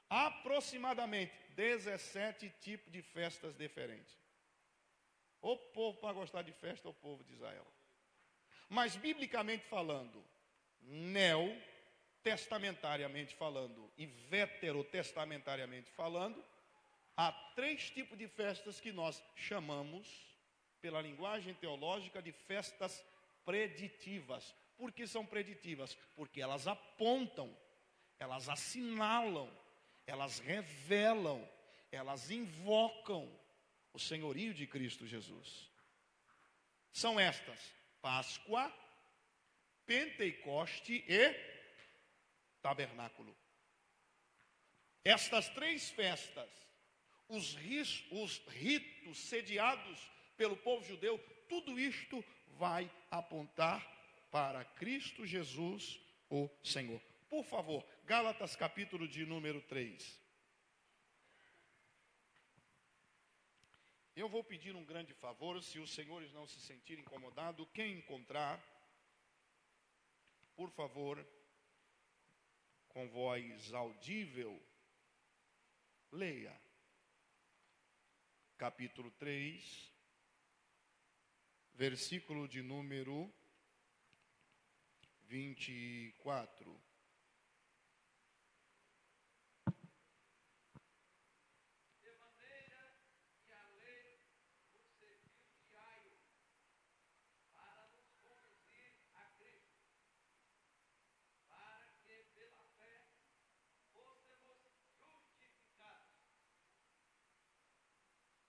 aproximadamente 17 tipos de festas diferentes. O povo para gostar de festa é o povo de Israel. Mas biblicamente falando, testamentariamente falando e veterotestamentariamente falando, há 3 tipos de festas que nós chamamos, pela linguagem teológica, de festas preditivas. Por que são preditivas? Porque elas apontam, elas assinalam, elas revelam, elas invocam o senhorio de Cristo Jesus. São estas: Páscoa, Pentecoste e Tabernáculo. Estas 3 festas, os ritos sediados pelo povo judeu, tudo isto vai apontar para Cristo Jesus, o Senhor. Por favor, Gálatas capítulo de número 3. Eu vou pedir um grande favor, se os senhores não se sentirem incomodados, quem encontrar, por favor, com voz audível, leia. Capítulo 3, versículo de número 24.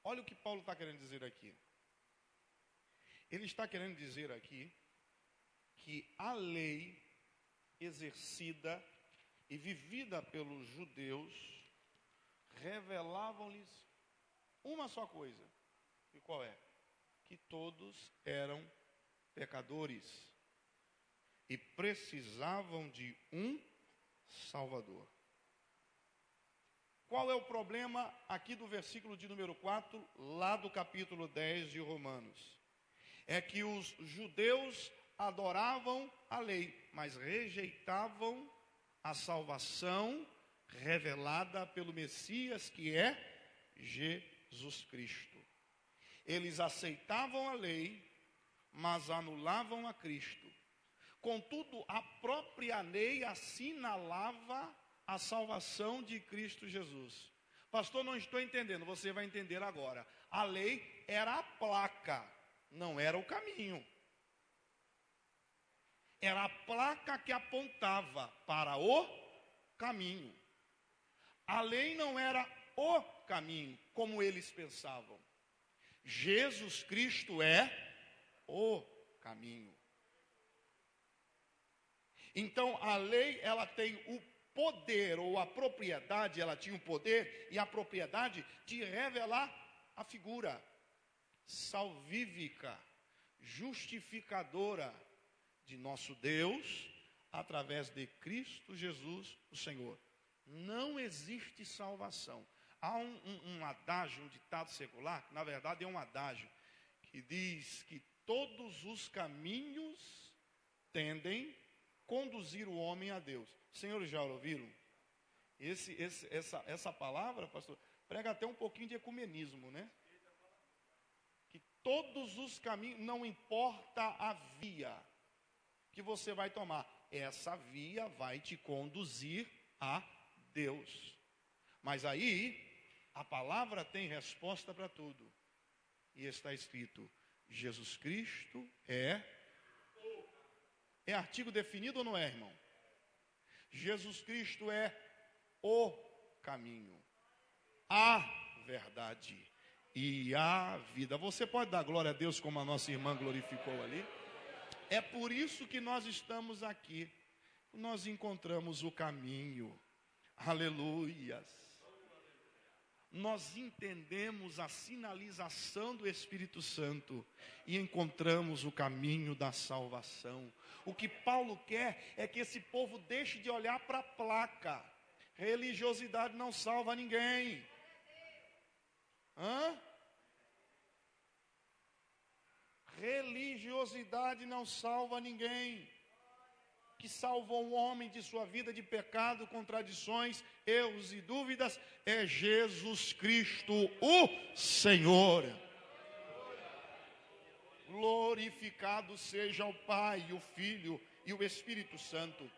Olha o que Paulo está querendo dizer aqui. Ele está querendo dizer aqui que a lei exercida e vivida pelos judeus revelavam-lhes uma só coisa. E qual é? Que todos eram pecadores e precisavam de um Salvador. Qual é o problema aqui do versículo de número 4, lá do capítulo 10 de Romanos? É que os judeus adoravam a lei, mas rejeitavam a salvação revelada pelo Messias, que é Jesus Cristo. Eles aceitavam a lei, mas anulavam a Cristo. Contudo, a própria lei assinalava a salvação de Cristo Jesus. Pastor, não estou entendendo, você vai entender agora. A lei era a placa, não era o caminho. Era a placa que apontava para o caminho. A lei não era o caminho, como eles pensavam. Jesus Cristo é o caminho. Então, a lei, ela tem o poder, ou a propriedade, ela tinha o poder e a propriedade de revelar a figura salvífica, justificadora de nosso Deus, através de Cristo Jesus, o Senhor. Não existe salvação. Há um adágio, um ditado secular, que na verdade é um adágio, que diz que todos os caminhos tendem a conduzir o homem a Deus. Senhores, já ouviram? Essa palavra, pastor, prega até um pouquinho de ecumenismo, né? Que todos os caminhos, não importa a via que você vai tomar, essa via vai te conduzir a Deus. Mas aí, a palavra tem resposta para tudo. E está escrito, Jesus Cristo é artigo definido ou não é, irmão? Jesus Cristo é o caminho, a verdade e a vida. Você pode dar glória a Deus como a nossa irmã glorificou ali? É por isso que nós estamos aqui. Nós encontramos o caminho. Aleluias. Nós entendemos a sinalização do Espírito Santo e encontramos o caminho da salvação. O que Paulo quer é que esse povo deixe de olhar para a placa. Religiosidade não salva ninguém. Religiosidade não salva ninguém. Que salvou o homem de sua vida de pecado, contradições, erros e dúvidas, é Jesus Cristo, o Senhor. Glorificado seja o Pai, o Filho e o Espírito Santo.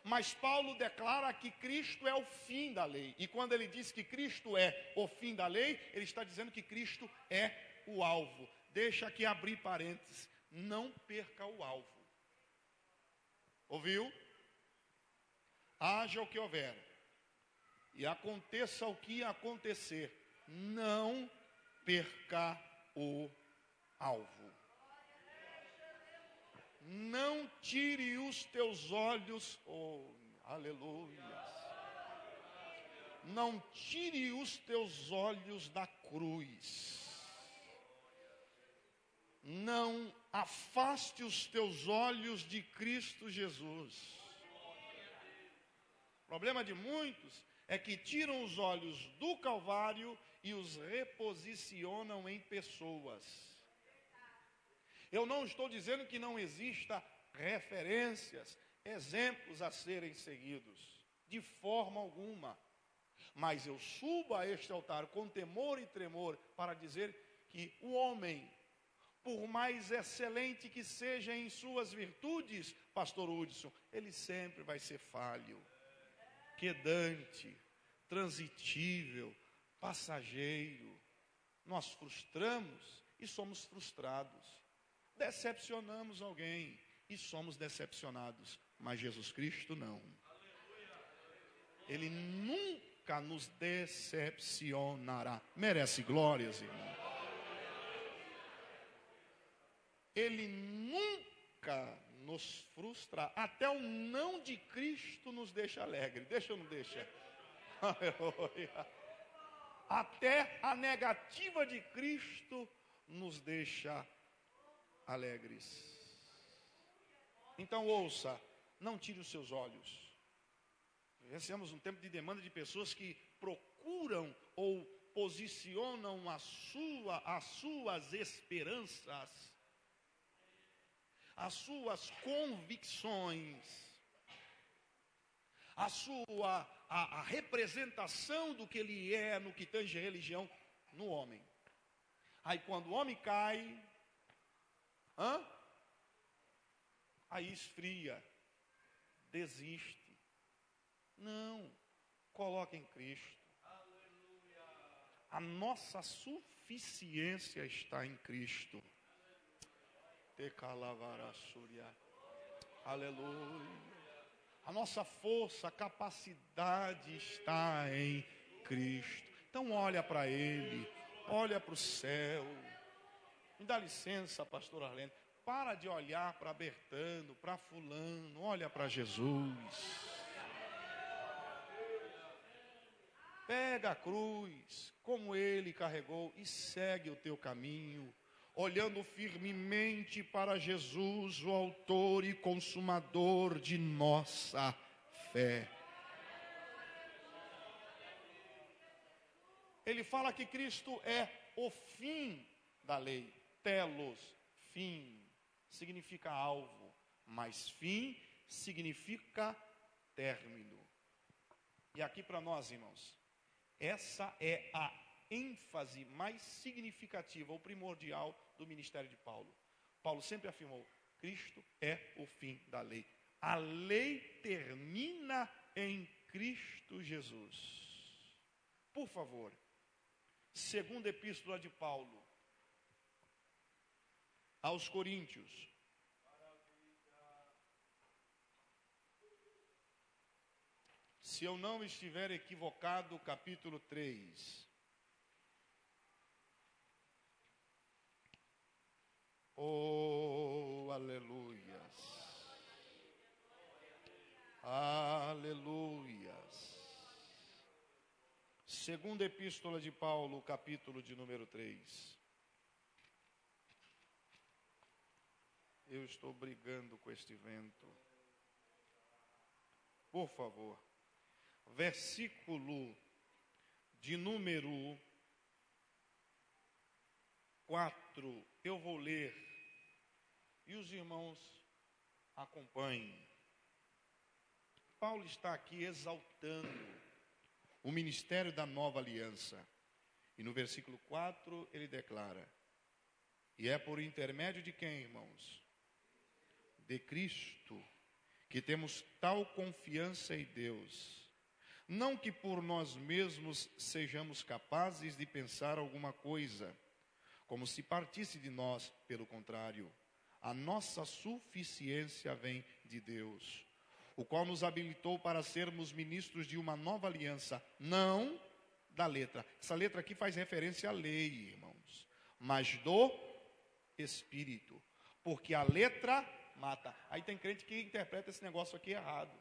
Mas Paulo declara que Cristo é o fim da lei. E quando ele diz que Cristo é o fim da lei, ele está dizendo que Cristo é o alvo. Deixa aqui abrir parênteses. Não perca o alvo. Ouviu? Haja o que houver, e aconteça o que acontecer, não perca o alvo. Não tire os teus olhos, aleluia. Não tire os teus olhos da cruz. Não afaste os teus olhos de Cristo Jesus. O problema de muitos é que tiram os olhos do Calvário e os reposicionam em pessoas. Eu não estou dizendo que não exista referências, exemplos a serem seguidos. de forma alguma. Mas eu subo a este altar com temor e tremor para dizer que o homem, por mais excelente que seja em suas virtudes, pastor Hudson, ele sempre vai ser falho, pedante, transitível, passageiro. Nós frustramos e somos frustrados. Decepcionamos alguém e somos decepcionados. Mas Jesus Cristo não. Ele nunca nos decepcionará. Merece glórias, irmão. Ele nunca nos frustra. Até o não de Cristo nos deixa alegre. Deixa ou não deixa? Aleluia. Até a negativa de Cristo nos deixa alegres. Então ouça, não tire os seus olhos. Recebemos um tempo de demanda de pessoas que procuram ou posicionam as suas esperanças, as suas convicções, a representação do que ele é no que tange a religião no homem. Aí quando o homem cai, aí esfria, desiste. Não, coloque em Cristo. A nossa suficiência está em Cristo. Aleluia. A nossa força, a capacidade está em Cristo. Então olha para Ele, olha para o céu. Me dá licença, pastor Arlene. Para de olhar para Bertano, para fulano. Olha para Jesus. Pega a cruz, como Ele carregou, e segue o teu caminho, olhando firmemente para Jesus, o autor e consumador de nossa fé. Ele fala que Cristo é o fim da lei. Telos, fim, significa alvo, mas fim significa término. E aqui para nós, irmãos, essa é a ênfase mais significativa, ou primordial do ministério de Paulo. Paulo sempre afirmou, Cristo é o fim da lei. A lei termina em Cristo Jesus. Por favor, segunda epístola de Paulo aos Coríntios. Se eu não estiver equivocado, capítulo 3. Oh, aleluias. Aleluias. Segunda epístola de Paulo, capítulo de número 3. Eu estou brigando com este vento. Por favor. Versículo de número 4, eu vou ler, e os irmãos acompanhem. Paulo está aqui exaltando o ministério da nova aliança, e no versículo 4 ele declara, e é por intermédio de quem, irmãos? De Cristo, que temos tal confiança em Deus. Não que por nós mesmos sejamos capazes de pensar alguma coisa, como se partisse de nós, pelo contrário. A nossa suficiência vem de Deus, o qual nos habilitou para sermos ministros de uma nova aliança, não da letra. Essa letra aqui faz referência à lei, irmãos, mas do Espírito, porque a letra mata. Aí tem crente que interpreta esse negócio aqui errado.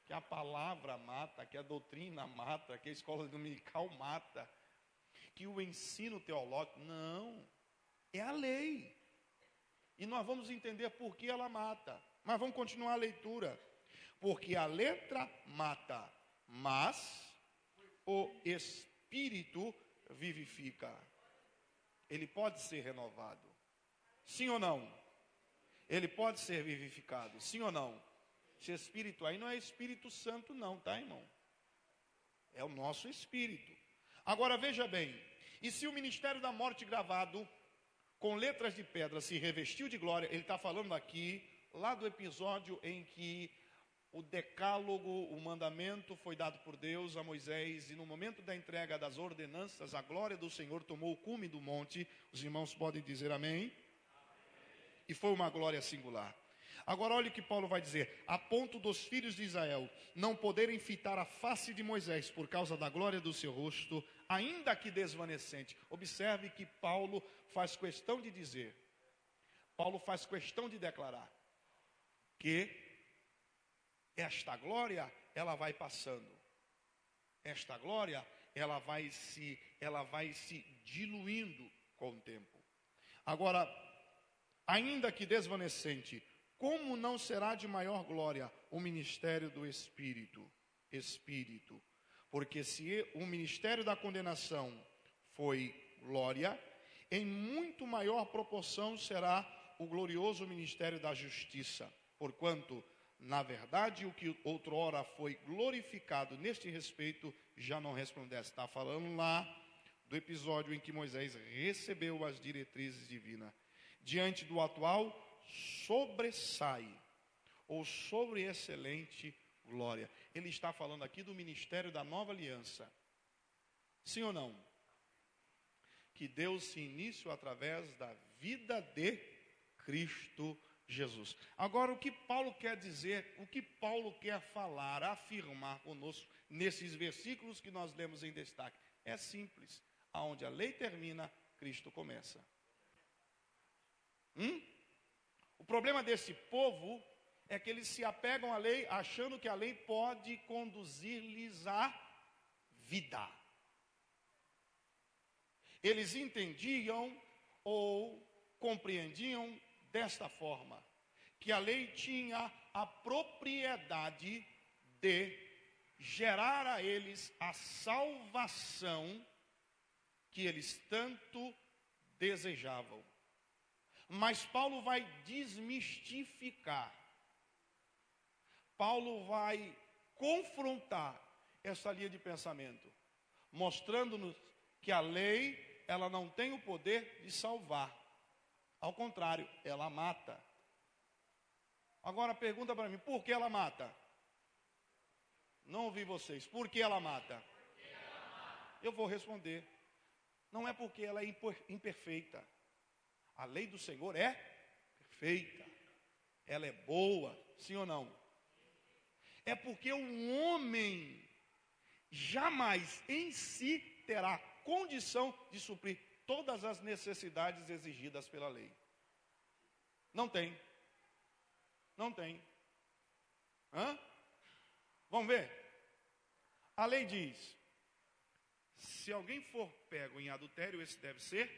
Que a palavra mata, que a doutrina mata, que a escola dominical mata, que o ensino teológico, não, é a lei. E nós vamos entender por que ela mata, mas vamos continuar a leitura. Porque a letra mata, mas o Espírito vivifica. Ele pode ser renovado, sim ou não? Ele pode ser vivificado, sim ou não? Esse espírito aí não é Espírito Santo não, tá, irmão? É o nosso espírito. Agora veja bem, e se o ministério da morte gravado com letras de pedra se revestiu de glória, ele está falando aqui, lá do episódio em que o decálogo, o mandamento foi dado por Deus a Moisés, e no momento da entrega das ordenanças, a glória do Senhor tomou o cume do monte. Os irmãos podem dizer amém? E foi uma glória singular. Agora olha o que Paulo vai dizer: a ponto dos filhos de Israel não poderem fitar a face de Moisés por causa da glória do seu rosto, ainda que desvanecente. Observe que Paulo faz questão de dizer, Paulo faz questão de declarar que esta glória, ela vai passando. Esta glória, ela vai se diluindo com o tempo. Agora, ainda que desvanecente, como não será de maior glória o ministério do Espírito? Porque se o ministério da condenação foi glória, em muito maior proporção será o glorioso ministério da justiça. Porquanto, na verdade, o que outrora foi glorificado neste respeito já não resplandece. Está falando lá do episódio em que Moisés recebeu as diretrizes divinas. Diante do atual, sobressai, ou sobre excelente glória. Ele está falando aqui do ministério da nova aliança. Sim ou não? Que deu-se início através da vida de Cristo Jesus. Agora, o que Paulo quer dizer, o que Paulo quer falar, afirmar conosco, nesses versículos que nós lemos em destaque, é simples. Aonde a lei termina, Cristo começa. O problema desse povo é que eles se apegam à lei, achando que a lei pode conduzir-lhes à vida. Eles entendiam ou compreendiam desta forma, que a lei tinha a propriedade de gerar a eles a salvação que eles tanto desejavam. Mas Paulo vai desmistificar, Paulo vai confrontar essa linha de pensamento, mostrando-nos que a lei, ela não tem o poder de salvar. Ao contrário, ela mata. Agora pergunta para mim, por que ela mata? Não ouvi vocês. Por que ela mata? Eu vou responder. Não é porque ela é imperfeita. A lei do Senhor é perfeita. Ela é boa, sim ou não? É porque o homem jamais em si terá condição de suprir todas as necessidades exigidas pela lei. Não tem. Não tem. Vamos ver? A lei diz: se alguém for pego em adultério, esse deve ser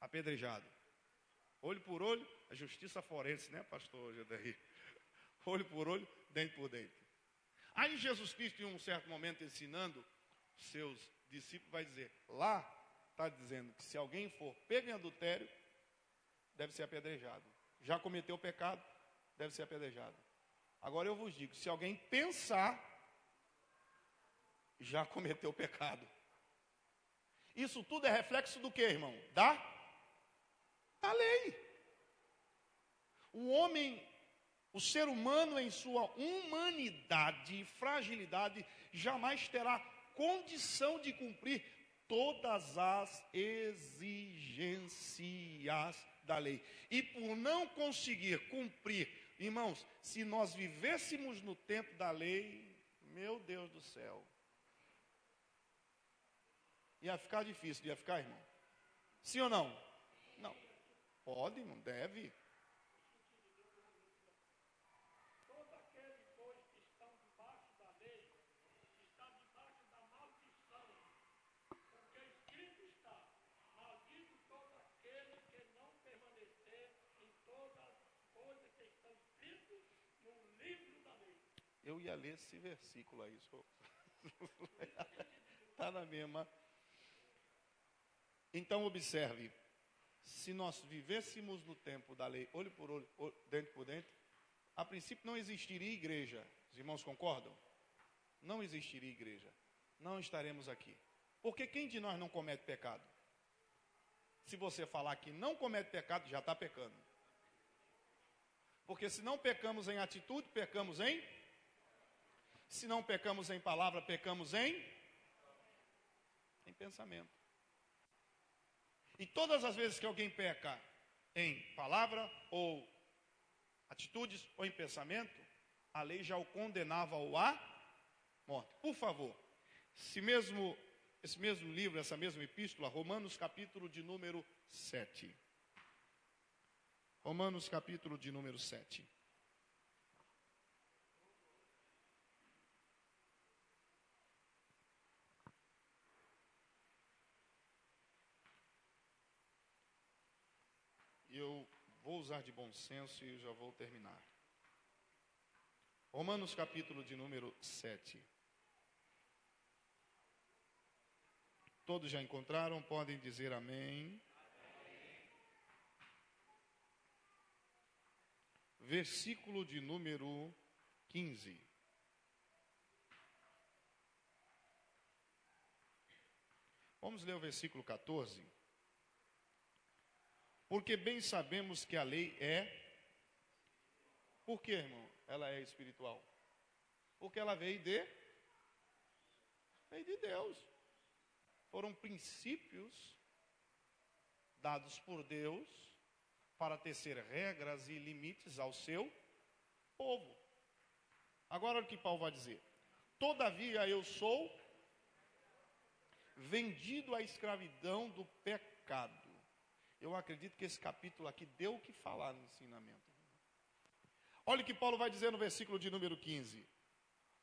apedrejado. Olho por olho, a justiça forense, né, pastor Gedaí? Olho por olho, dente por dente. Aí Jesus Cristo, em um certo momento, ensinando os seus discípulos, vai dizer, lá está dizendo que se alguém for pego em adultério, deve ser apedrejado. Já cometeu pecado, deve ser apedrejado. Agora eu vos digo, se alguém pensar, já cometeu pecado. Isso tudo é reflexo do que, irmão? Da lei. O homem, o ser humano em sua humanidade e fragilidade, jamais terá condição de cumprir todas as exigências da lei. E por não conseguir cumprir, irmãos, se nós vivêssemos no tempo da lei, meu Deus do céu, ia ficar difícil, ia ficar, irmão? Sim ou não? Não. Pode, não deve. Eu ia ler esse versículo aí. Está na mesma. Então observe. Se nós vivêssemos no tempo da lei, olho por olho, dente por dente, a princípio não existiria igreja. Os irmãos concordam? Não existiria igreja. Não estaremos aqui. Porque quem de nós não comete pecado? Se você falar que não comete pecado, já está pecando. Porque se não pecamos em atitude, pecamos em... Se não pecamos em palavra, pecamos em pensamento. E todas as vezes que alguém peca em palavra, ou atitudes, ou em pensamento, a lei já o condenava à morte. Por favor, esse mesmo livro, essa mesma epístola, Romanos capítulo de número 7. Romanos capítulo de número 7. Eu vou usar de bom senso e já vou terminar. Romanos capítulo de número 7. Todos já encontraram? Podem dizer amém. Versículo de número 15. Vamos ler o versículo 14. Porque bem sabemos que a lei é... Por quê, irmão? Ela é espiritual. Porque ela veio de Deus. Foram princípios dados por Deus para tecer regras e limites ao seu povo. Agora o que Paulo vai dizer? Todavia eu sou vendido à escravidão do pecado. Eu acredito que esse capítulo aqui deu o que falar no ensinamento. Olha o que Paulo vai dizer no versículo de número 15.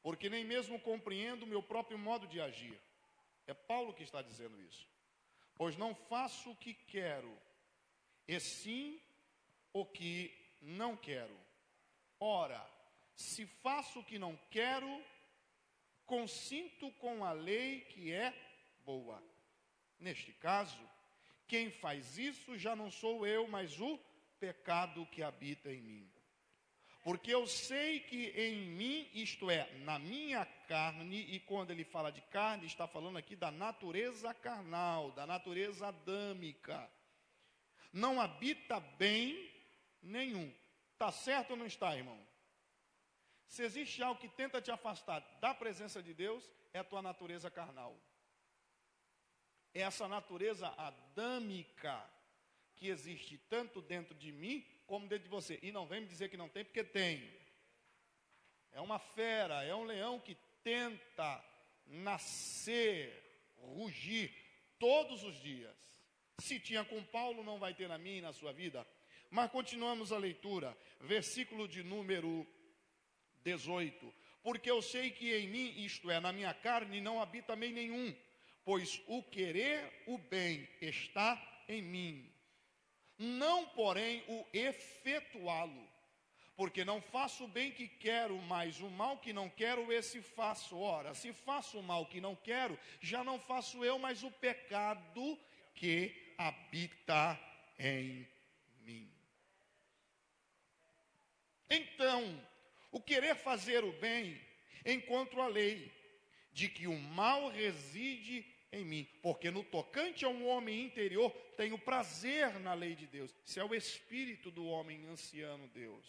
Porque nem mesmo compreendo o meu próprio modo de agir. É Paulo que está dizendo isso. Pois não faço o que quero, e sim o que não quero. Ora, se faço o que não quero, consinto com a lei que é boa. Neste caso, quem faz isso já não sou eu, mas o pecado que habita em mim. Porque eu sei que em mim, isto é, na minha carne, e quando ele fala de carne, está falando aqui da natureza carnal, da natureza adâmica. Não habita bem nenhum. Está certo ou não está, irmão? Se existe algo que tenta te afastar da presença de Deus, é a tua natureza carnal. É essa natureza adâmica que existe tanto dentro de mim, como dentro de você. E não vem me dizer que não tem, porque tem. É uma fera, é um leão que tenta nascer, rugir todos os dias. Se tinha com Paulo, não vai ter na minha e na sua vida. Mas continuamos a leitura. Versículo de número 18. Porque eu sei que em mim, isto é, na minha carne, não habita bem nenhum. Pois o querer o bem está em mim. Não, porém, o efetuá-lo. Porque não faço o bem que quero, mas o mal que não quero, esse faço. Ora, se faço o mal que não quero, já não faço eu, mas o pecado que habita em mim. Então, o querer fazer o bem, encontro a lei, de que o mal reside em mim, porque no tocante a um homem interior, tenho prazer na lei de Deus. Isso é o espírito do homem anciano Deus.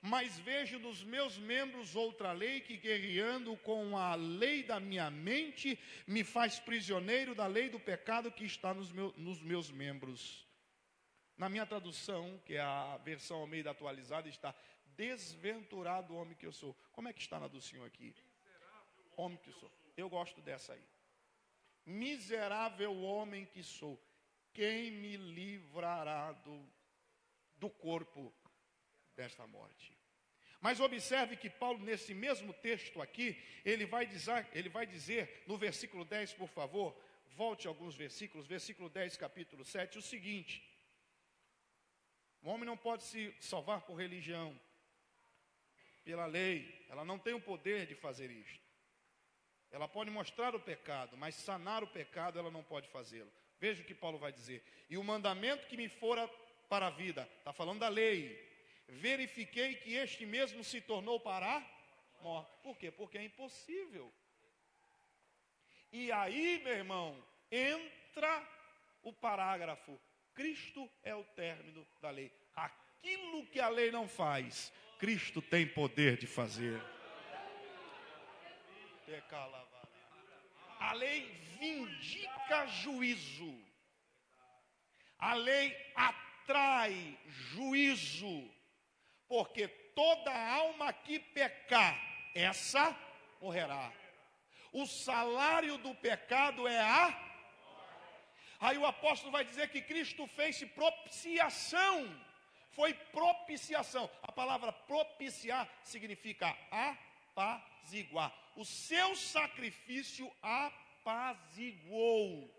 Mas vejo nos meus membros outra lei que, guerreando com a lei da minha mente, me faz prisioneiro da lei do pecado que está nos meus membros. Na minha tradução, que é a versão Almeida atualizada, está: desventurado homem que eu sou. Como é que está na do senhor aqui? Homem que sou. Eu gosto dessa aí. Miserável homem que sou, quem me livrará do corpo desta morte? Mas observe que Paulo, nesse mesmo texto aqui, ele vai dizer no versículo 10, por favor, volte alguns versículos, versículo 10, capítulo 7, o seguinte: o homem não pode se salvar por religião, pela lei, ela não tem o poder de fazer isto. Ela pode mostrar o pecado, mas sanar o pecado ela não pode fazê-lo. Veja o que Paulo vai dizer: e o mandamento que me fora para a vida, está falando da lei, verifiquei que este mesmo se tornou para a morte. Por quê? Porque é impossível. E aí, meu irmão, entra o parágrafo: Cristo é o término da lei. Aquilo que a lei não faz, Cristo tem poder de fazer. A lei vindica juízo. A lei atrai juízo. Porque toda alma que pecar, essa morrerá. O salário do pecado é a... Aí o apóstolo vai dizer que Cristo fez propiciação. Foi propiciação. A palavra propiciar significa apaziguar. O seu sacrifício apaziguou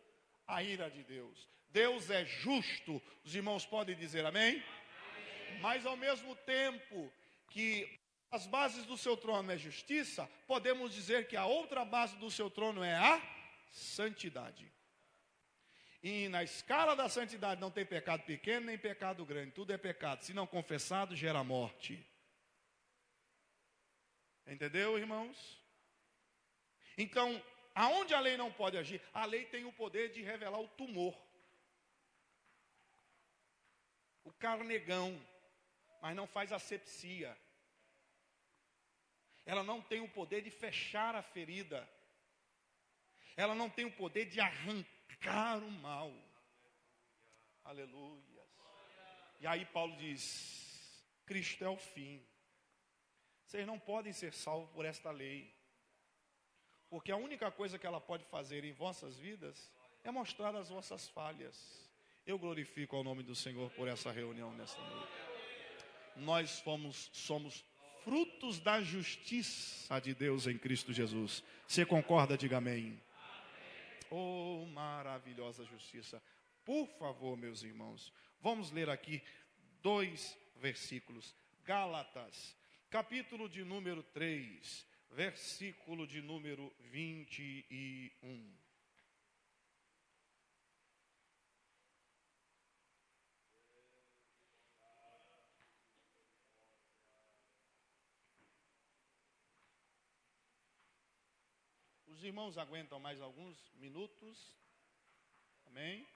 a ira de Deus. Deus é justo. Os irmãos podem dizer amém? Mas ao mesmo tempo que as bases do seu trono é justiça, podemos dizer que a outra base do seu trono é a santidade. E na escala da santidade não tem pecado pequeno nem pecado grande, tudo é pecado. Se não confessado, gera morte. Entendeu, irmãos? Então, aonde a lei não pode agir? A lei tem o poder de revelar o tumor, o carnegão, mas não faz asepsia. Ela não tem o poder de fechar a ferida. Ela não tem o poder de arrancar o mal. Aleluia. E aí Paulo diz: Cristo é o fim. Vocês não podem ser salvos por esta lei. Porque a única coisa que ela pode fazer em vossas vidas é mostrar as vossas falhas. Eu glorifico ao nome do Senhor por essa reunião nesta noite. Nós somos frutos da justiça de Deus em Cristo Jesus. Você concorda? Diga amém. Oh, maravilhosa justiça. Por favor, meus irmãos, vamos ler aqui 2 versículos. Gálatas, capítulo de número 3, versículo de número 21. Os irmãos aguentam mais alguns minutos? Amém?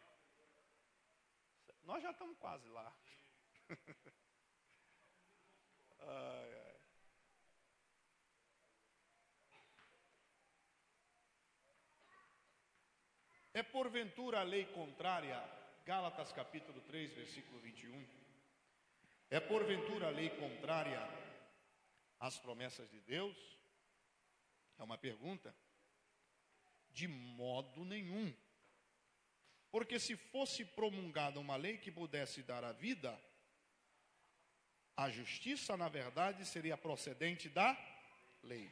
Nós já estamos quase lá. Ai, ai. É porventura a lei contrária, Gálatas capítulo 3, versículo 21. É porventura a lei contrária às promessas de Deus? É uma pergunta. De modo nenhum. Porque se fosse promulgada uma lei que pudesse dar a vida, a justiça, na verdade, seria procedente da lei.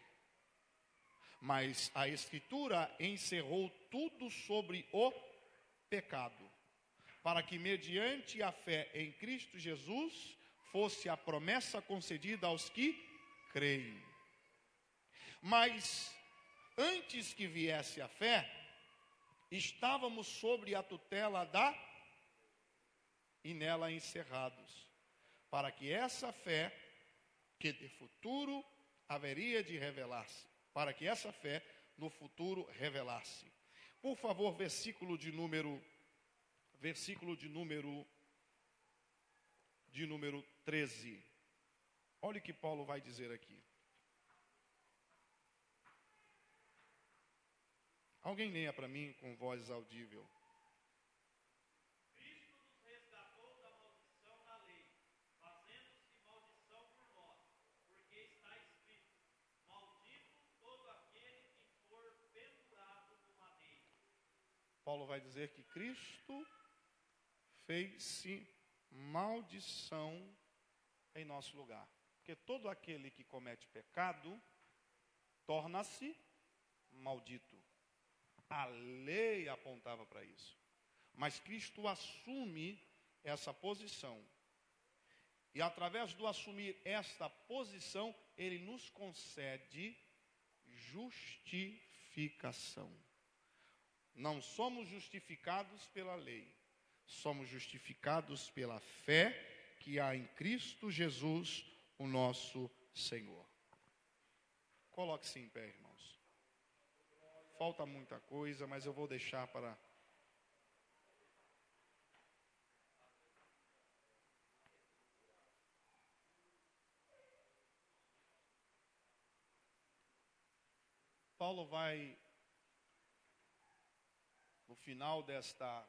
Mas a Escritura encerrou tudo sobre o pecado, para que mediante a fé em Cristo Jesus fosse a promessa concedida aos que creem. Mas antes que viesse a fé, estávamos sobre a tutela e nela encerrados, para que essa fé, que de futuro haveria de revelar-se, para que essa fé no futuro revelasse. Por favor, versículo de número 13. Olha o que Paulo vai dizer aqui. Alguém leia para mim com voz audível. Cristo nos resgatou da maldição da lei, fazendo-se maldição por nós, porque está escrito: maldito todo aquele que for pendurado no madeiro. Paulo vai dizer que Cristo fez-se maldição em nosso lugar. Porque todo aquele que comete pecado torna-se maldito. A lei apontava para isso. Mas Cristo assume essa posição. E através do assumir esta posição, Ele nos concede justificação. Não somos justificados pela lei. Somos justificados pela fé que há em Cristo Jesus, o nosso Senhor. Coloque-se em pé, irmãos. Falta muita coisa, mas eu vou deixar para... Paulo vai, no final desta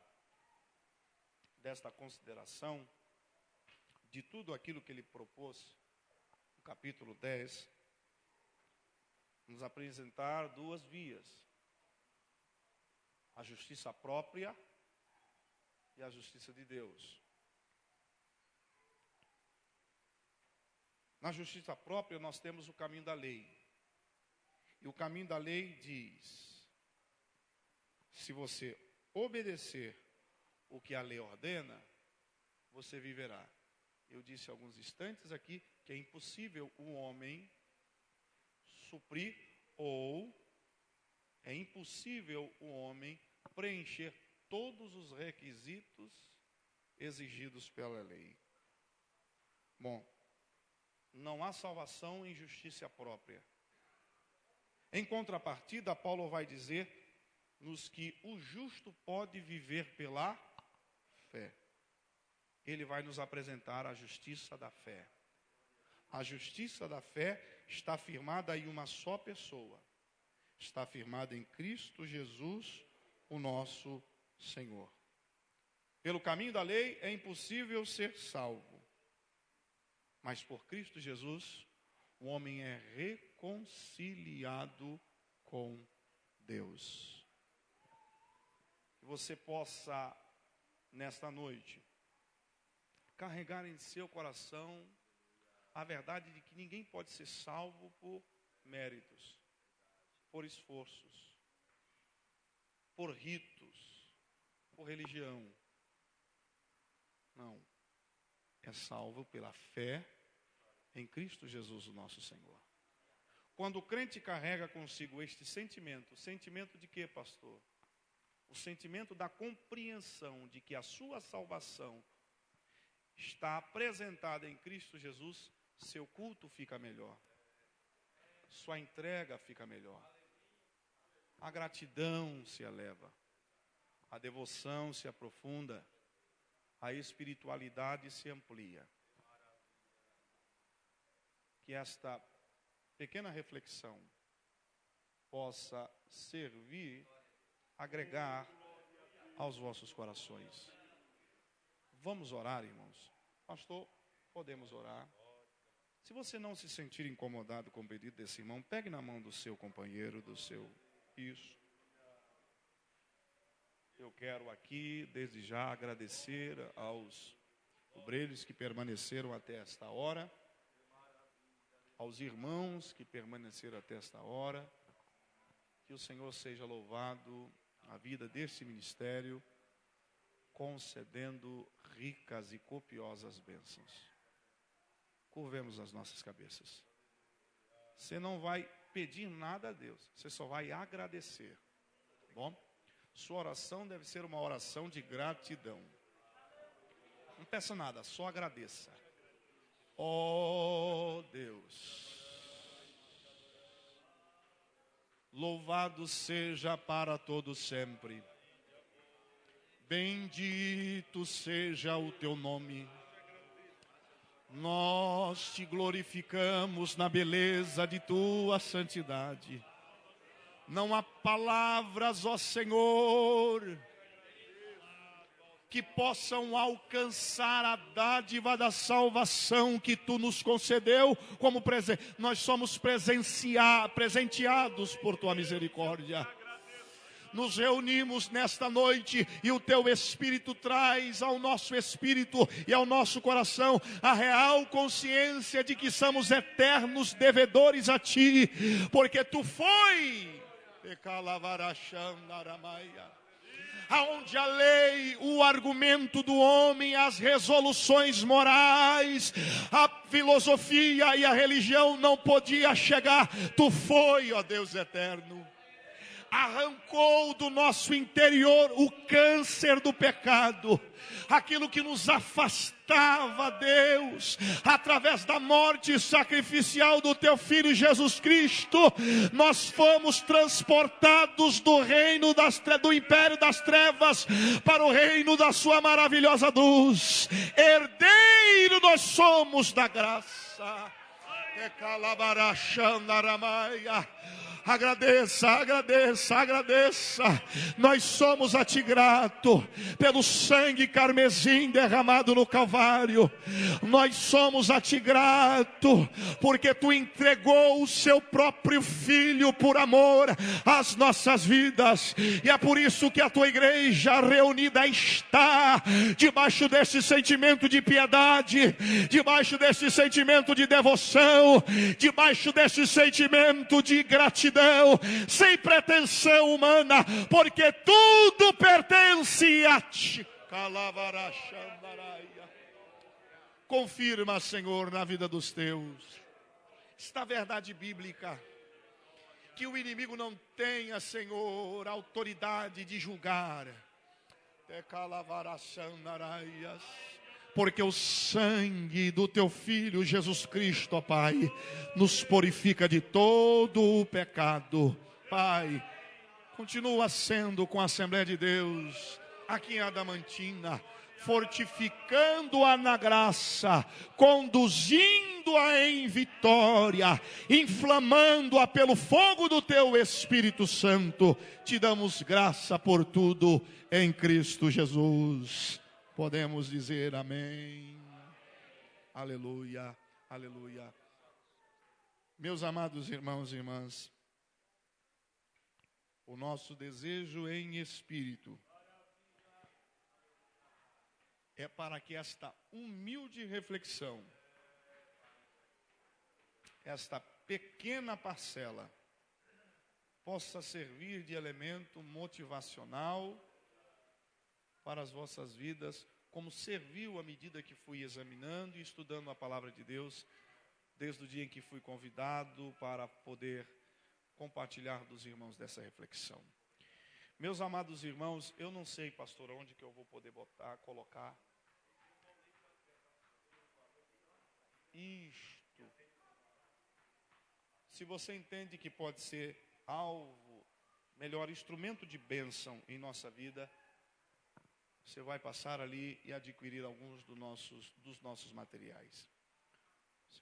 consideração, de tudo aquilo que ele propôs, no capítulo 10, nos apresentar duas vias: a justiça própria e a justiça de Deus. Na justiça própria nós temos o caminho da lei. E o caminho da lei diz: se você obedecer o que a lei ordena, você viverá. Eu disse há alguns instantes aqui que é impossível o homem suprir, ou é impossível o homem preencher todos os requisitos exigidos pela lei. Bom, não há salvação em justiça própria. Em contrapartida, Paulo vai dizer-nos que o justo pode viver pela fé. Ele vai nos apresentar a justiça da fé. A justiça da fé está firmada em uma só pessoa. Está firmada em Cristo Jesus, o nosso Senhor. Pelo caminho da lei é impossível ser salvo. Mas por Cristo Jesus, o homem é reconciliado com Deus. Que você possa, nesta noite, carregar em seu coração a verdade de que ninguém pode ser salvo por méritos, por esforços, por ritos, por religião. Não. É salvo pela fé em Cristo Jesus, o nosso Senhor. Quando o crente carrega consigo este sentimento, o sentimento de quê, pastor? O sentimento da compreensão de que a sua salvação está apresentada em Cristo Jesus, seu culto fica melhor, sua entrega fica melhor, a gratidão se eleva, a devoção se aprofunda, a espiritualidade se amplia. Que esta pequena reflexão possa servir, agregar aos vossos corações. Vamos orar, irmãos. Pastor, podemos orar. Se você não se sentir incomodado com o pedido desse irmão, pegue na mão do seu companheiro, do seu... Isso. Eu quero aqui, desde já, agradecer aos obreiros que permaneceram até esta hora, aos irmãos que permaneceram até esta hora. Que o Senhor seja louvado, a vida deste ministério, concedendo ricas e copiosas bênçãos. Curvemos as nossas cabeças. Você não vai pedir nada a Deus, você só vai agradecer. Tá bom? Sua oração deve ser uma oração de gratidão. Não peça nada, só agradeça. Ó Deus, louvado seja para todo sempre. Bendito seja o teu nome. Nós te glorificamos na beleza de tua santidade. Não há palavras, ó Senhor, que possam alcançar a dádiva da salvação que tu nos concedeu como presente. Nós somos presenteados por tua misericórdia. Nos reunimos nesta noite e o teu Espírito traz ao nosso espírito e ao nosso coração a real consciência de que somos eternos devedores a ti, porque tu foi aonde a lei, o argumento do homem, as resoluções morais, a filosofia e a religião não podia chegar. Tu foi, ó Deus eterno. arrancou do nosso interior o câncer do pecado, aquilo que nos afastava, Deus, através da morte sacrificial do teu Filho Jesus Cristo, nós fomos transportados do reino do império das trevas para o reino da sua maravilhosa luz. Herdeiro nós somos da graça. Agradeça, agradeça, agradeça. Nós somos a ti grato pelo sangue carmesim derramado no Calvário. Nós somos a ti grato porque tu entregou o seu próprio Filho por amor às nossas vidas. E é por isso que a tua igreja reunida está debaixo desse sentimento de piedade, debaixo desse sentimento de devoção, debaixo desse sentimento de gratidão, sem pretensão humana, porque tudo pertence a ti. Confirma, Senhor, na vida dos teus esta verdade bíblica, que o inimigo não tenha, Senhor, autoridade de julgar, porque o sangue do teu Filho Jesus Cristo, ó Pai, nos purifica de todo o pecado. Pai, continua sendo com a Assembleia de Deus aqui em Adamantina, fortificando-a na graça, conduzindo-a em vitória, inflamando-a pelo fogo do teu Espírito Santo. Te damos graça por tudo em Cristo Jesus. Podemos dizer amém. Aleluia, aleluia. Meus amados irmãos e irmãs, o nosso desejo em espírito é para que esta humilde reflexão, esta pequena parcela, possa servir de elemento motivacional para as vossas vidas, como serviu à medida que fui examinando e estudando a palavra de Deus, desde o dia em que fui convidado para poder compartilhar dos irmãos dessa reflexão. Meus amados irmãos, eu não sei, pastor, onde que eu vou poder colocar isto. Se você entende que pode ser alvo, melhor, instrumento de bênção em nossa vida, você vai passar ali e adquirir alguns dos nossos materiais.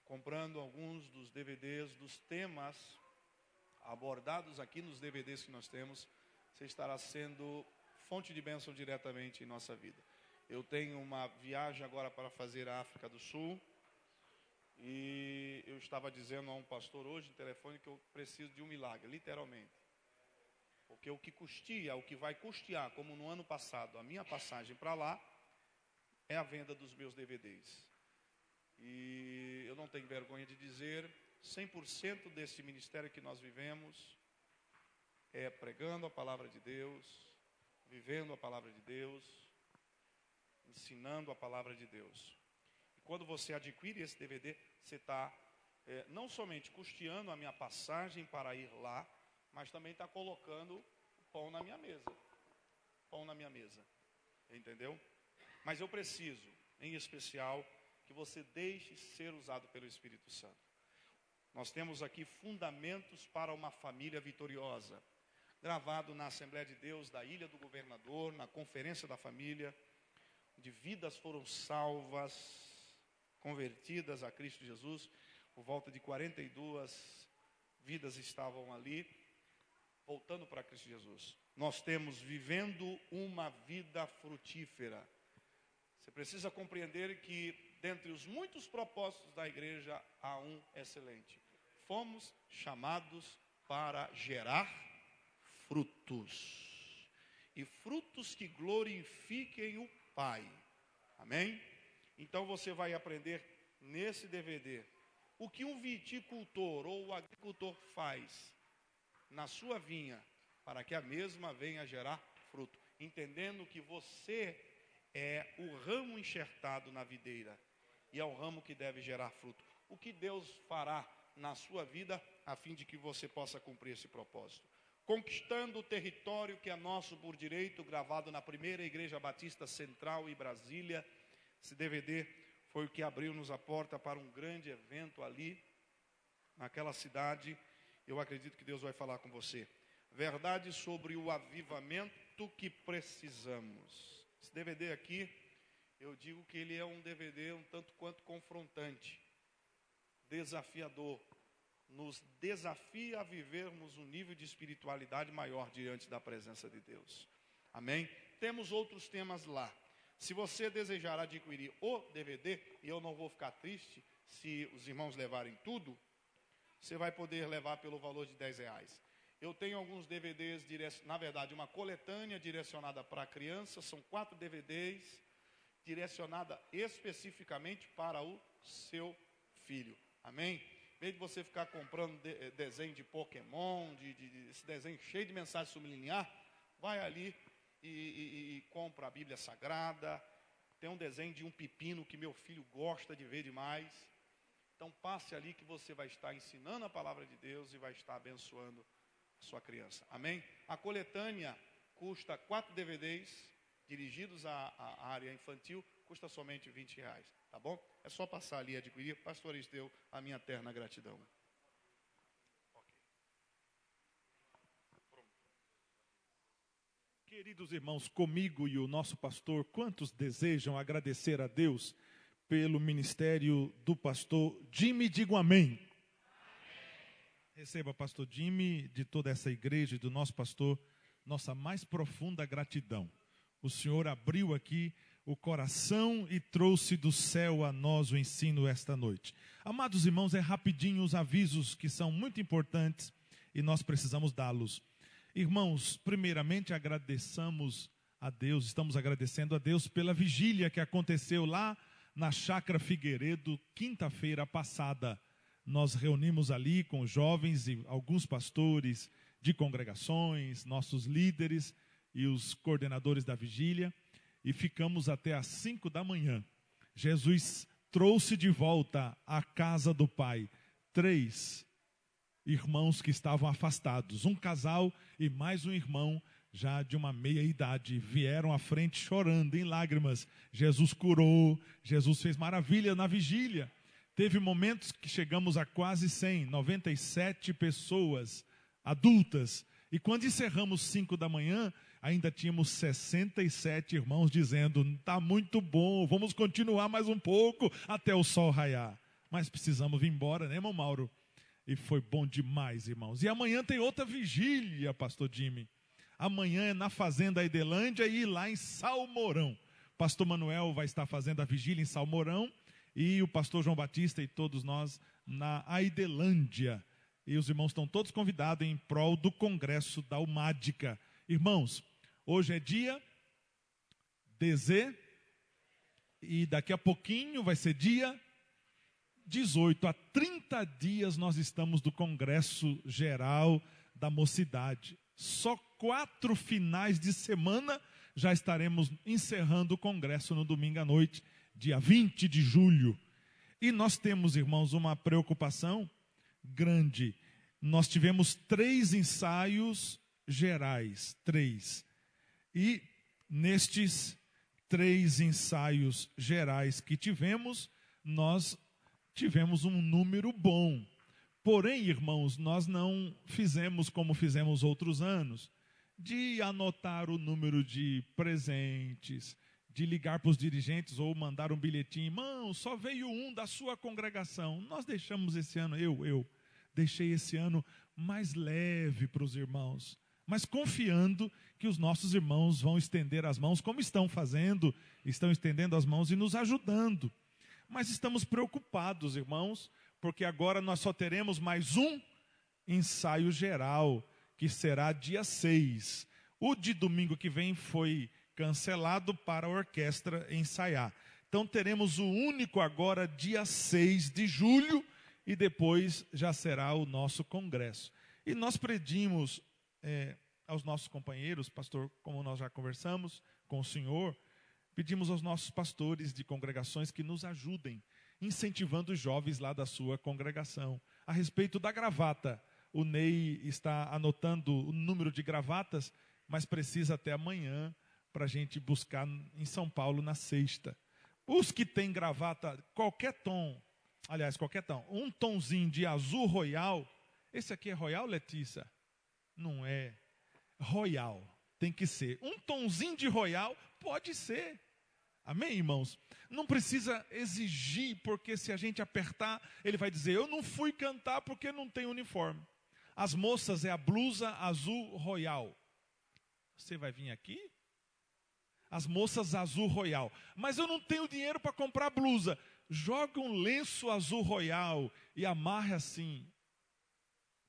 Comprando alguns dos DVDs, dos temas abordados aqui nos DVDs que nós temos, você estará sendo fonte de bênção diretamente em nossa vida. Eu tenho uma viagem agora para fazer a África do Sul, e eu estava dizendo a um pastor hoje no telefone que eu preciso de um milagre, literalmente. Porque o que custeia, o que vai custear, como no ano passado, a minha passagem para lá, é a venda dos meus DVDs. E eu não tenho vergonha de dizer, 100% desse ministério que nós vivemos é pregando a palavra de Deus, vivendo a palavra de Deus, ensinando a palavra de Deus. E quando você adquire esse DVD, você está não somente custeando a minha passagem para ir lá, mas também está colocando pão na minha mesa. Pão na minha mesa. Entendeu? Mas eu preciso, em especial, que você deixe ser usado pelo Espírito Santo. Nós temos aqui fundamentos para uma família vitoriosa, gravado na Assembleia de Deus da Ilha do Governador, na Conferência da Família, onde vidas foram salvas, convertidas a Cristo Jesus. Por volta de 42 vidas estavam ali, voltando para Cristo Jesus. Nós temos vivendo uma vida frutífera. Você precisa compreender que, dentre os muitos propósitos da igreja, há um excelente. Fomos chamados para gerar frutos. E frutos que glorifiquem o Pai. Amém? Então você vai aprender nesse DVD o que um viticultor ou o agricultor faz na sua vinha, para que a mesma venha gerar fruto, entendendo que você é o ramo enxertado na videira, e é o ramo que deve gerar fruto. O que Deus fará na sua vida, a fim de que você possa cumprir esse propósito? Conquistando o território que é nosso por direito, gravado na primeira Igreja Batista Central em Brasília. Esse DVD foi o que abriu-nos a porta para um grande evento ali, naquela cidade. Eu acredito que Deus vai falar com você. Verdade sobre o avivamento que precisamos. Esse DVD aqui, eu digo que ele é um DVD um tanto quanto confrontante, desafiador. Nos desafia a vivermos um nível de espiritualidade maior diante da presença de Deus. Amém? Temos outros temas lá. Se você desejar adquirir o DVD, e eu não vou ficar triste se os irmãos levarem tudo, você vai poder levar pelo valor de R$10. Eu tenho alguns DVDs, na verdade, uma coletânea direcionada para crianças, são 4 DVDs, direcionada especificamente para o seu filho. Amém? Em vez de você ficar comprando desenho de Pokémon, esse desenho cheio de mensagem subliminar, vai ali e compra a Bíblia Sagrada. Tem um desenho de um pepino que meu filho gosta de ver demais. Então passe ali que você vai estar ensinando a palavra de Deus e vai estar abençoando a sua criança. Amém? A coletânea custa 4 DVDs dirigidos à área infantil, custa somente R$20. Tá bom? É só passar ali e adquirir. Pastor Esteu, a minha eterna gratidão. Queridos irmãos, comigo e o nosso pastor, quantos desejam agradecer a Deus pelo ministério do pastor Jimmy? Digo amém. Receba, pastor Jimmy, de toda essa igreja e do nosso pastor, nossa mais profunda gratidão. O Senhor abriu aqui o coração e trouxe do céu a nós o ensino esta noite. Amados irmãos, é rapidinho os avisos que são muito importantes e nós precisamos dá-los. Irmãos, primeiramente agradeçamos a Deus, estamos agradecendo a Deus pela vigília que aconteceu lá na Chácara Figueiredo, quinta-feira passada. Nós reunimos ali com os jovens e alguns pastores de congregações, nossos líderes e os coordenadores da vigília, e ficamos até às 5 da manhã. Jesus trouxe de volta à casa do Pai 3 irmãos que estavam afastados. Um casal e mais um irmão já de uma meia-idade. Vieram à frente chorando, em lágrimas. Jesus curou, Jesus fez maravilha na vigília. Teve momentos que chegamos a quase 100, 97 pessoas adultas. E quando encerramos 5 da manhã, ainda tínhamos 67 irmãos dizendo: está muito bom, vamos continuar mais um pouco até o sol raiar. Mas precisamos vir embora, né, irmão Mauro? E foi bom demais, irmãos. E amanhã tem outra vigília, pastor Jimmy. Amanhã é na Fazenda Aidelândia e lá em Salmourão. Pastor Manuel vai estar fazendo a vigília em Salmourão e o pastor João Batista e todos nós na Aidelândia. E os irmãos estão todos convidados em prol do congresso da UMADICA. Irmãos, hoje é dia DZ e daqui a pouquinho vai ser dia 18. Há 30 dias nós estamos do Congresso Geral da Mocidade. Só 4 finais de semana já estaremos encerrando o congresso no domingo à noite, dia 20 de julho. E nós temos, irmãos, uma preocupação grande. Nós tivemos 3 ensaios gerais, 3. E nestes 3 ensaios gerais que tivemos, nós tivemos um número bom. Porém, irmãos, nós não fizemos como fizemos outros anos, de anotar o número de presentes, de ligar para os dirigentes ou mandar um bilhetinho: irmão, só veio um da sua congregação. Nós deixamos esse ano, eu deixei esse ano mais leve para os irmãos, mas confiando que os nossos irmãos vão estender as mãos, como estão fazendo, estão estendendo as mãos e nos ajudando. Mas estamos preocupados, irmãos, porque agora nós só teremos mais um ensaio geral, que será dia 6. O de domingo que vem foi cancelado para a orquestra ensaiar. Então teremos o único agora dia 6 de julho e depois já será o nosso congresso. E nós pedimos aos nossos companheiros, pastor, como nós já conversamos com o senhor, pedimos aos nossos pastores de congregações que nos ajudem, incentivando os jovens lá da sua congregação. A respeito da gravata, o Ney está anotando o número de gravatas, mas precisa até amanhã para a gente buscar em São Paulo na sexta. Os que têm gravata, qualquer tom, um tomzinho de azul royal. Esse aqui é royal, Letícia? Não é. Royal, tem que ser. Um tomzinho de royal pode ser. Amém, irmãos? Não precisa exigir, porque se a gente apertar, ele vai dizer, eu não fui cantar porque não tem uniforme. As moças é a blusa azul royal. Você vai vir aqui? As moças azul royal. Mas eu não tenho dinheiro para comprar blusa. Joga um lenço azul royal e amarre assim.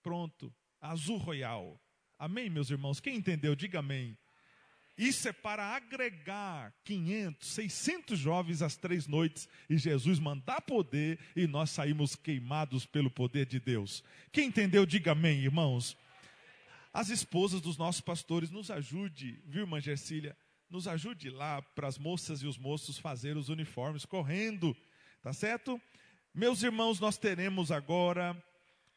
Pronto, azul royal. Amém, meus irmãos? Quem entendeu, diga amém. Isso é para agregar 500, 600 jovens às 3 noites e Jesus mandar poder e nós saímos queimados pelo poder de Deus. Quem entendeu, diga amém, irmãos. As esposas dos nossos pastores, nos ajude, viu, irmã Gercília? Nos ajude lá para as moças e os moços fazer os uniformes correndo, tá certo? Meus irmãos, nós teremos agora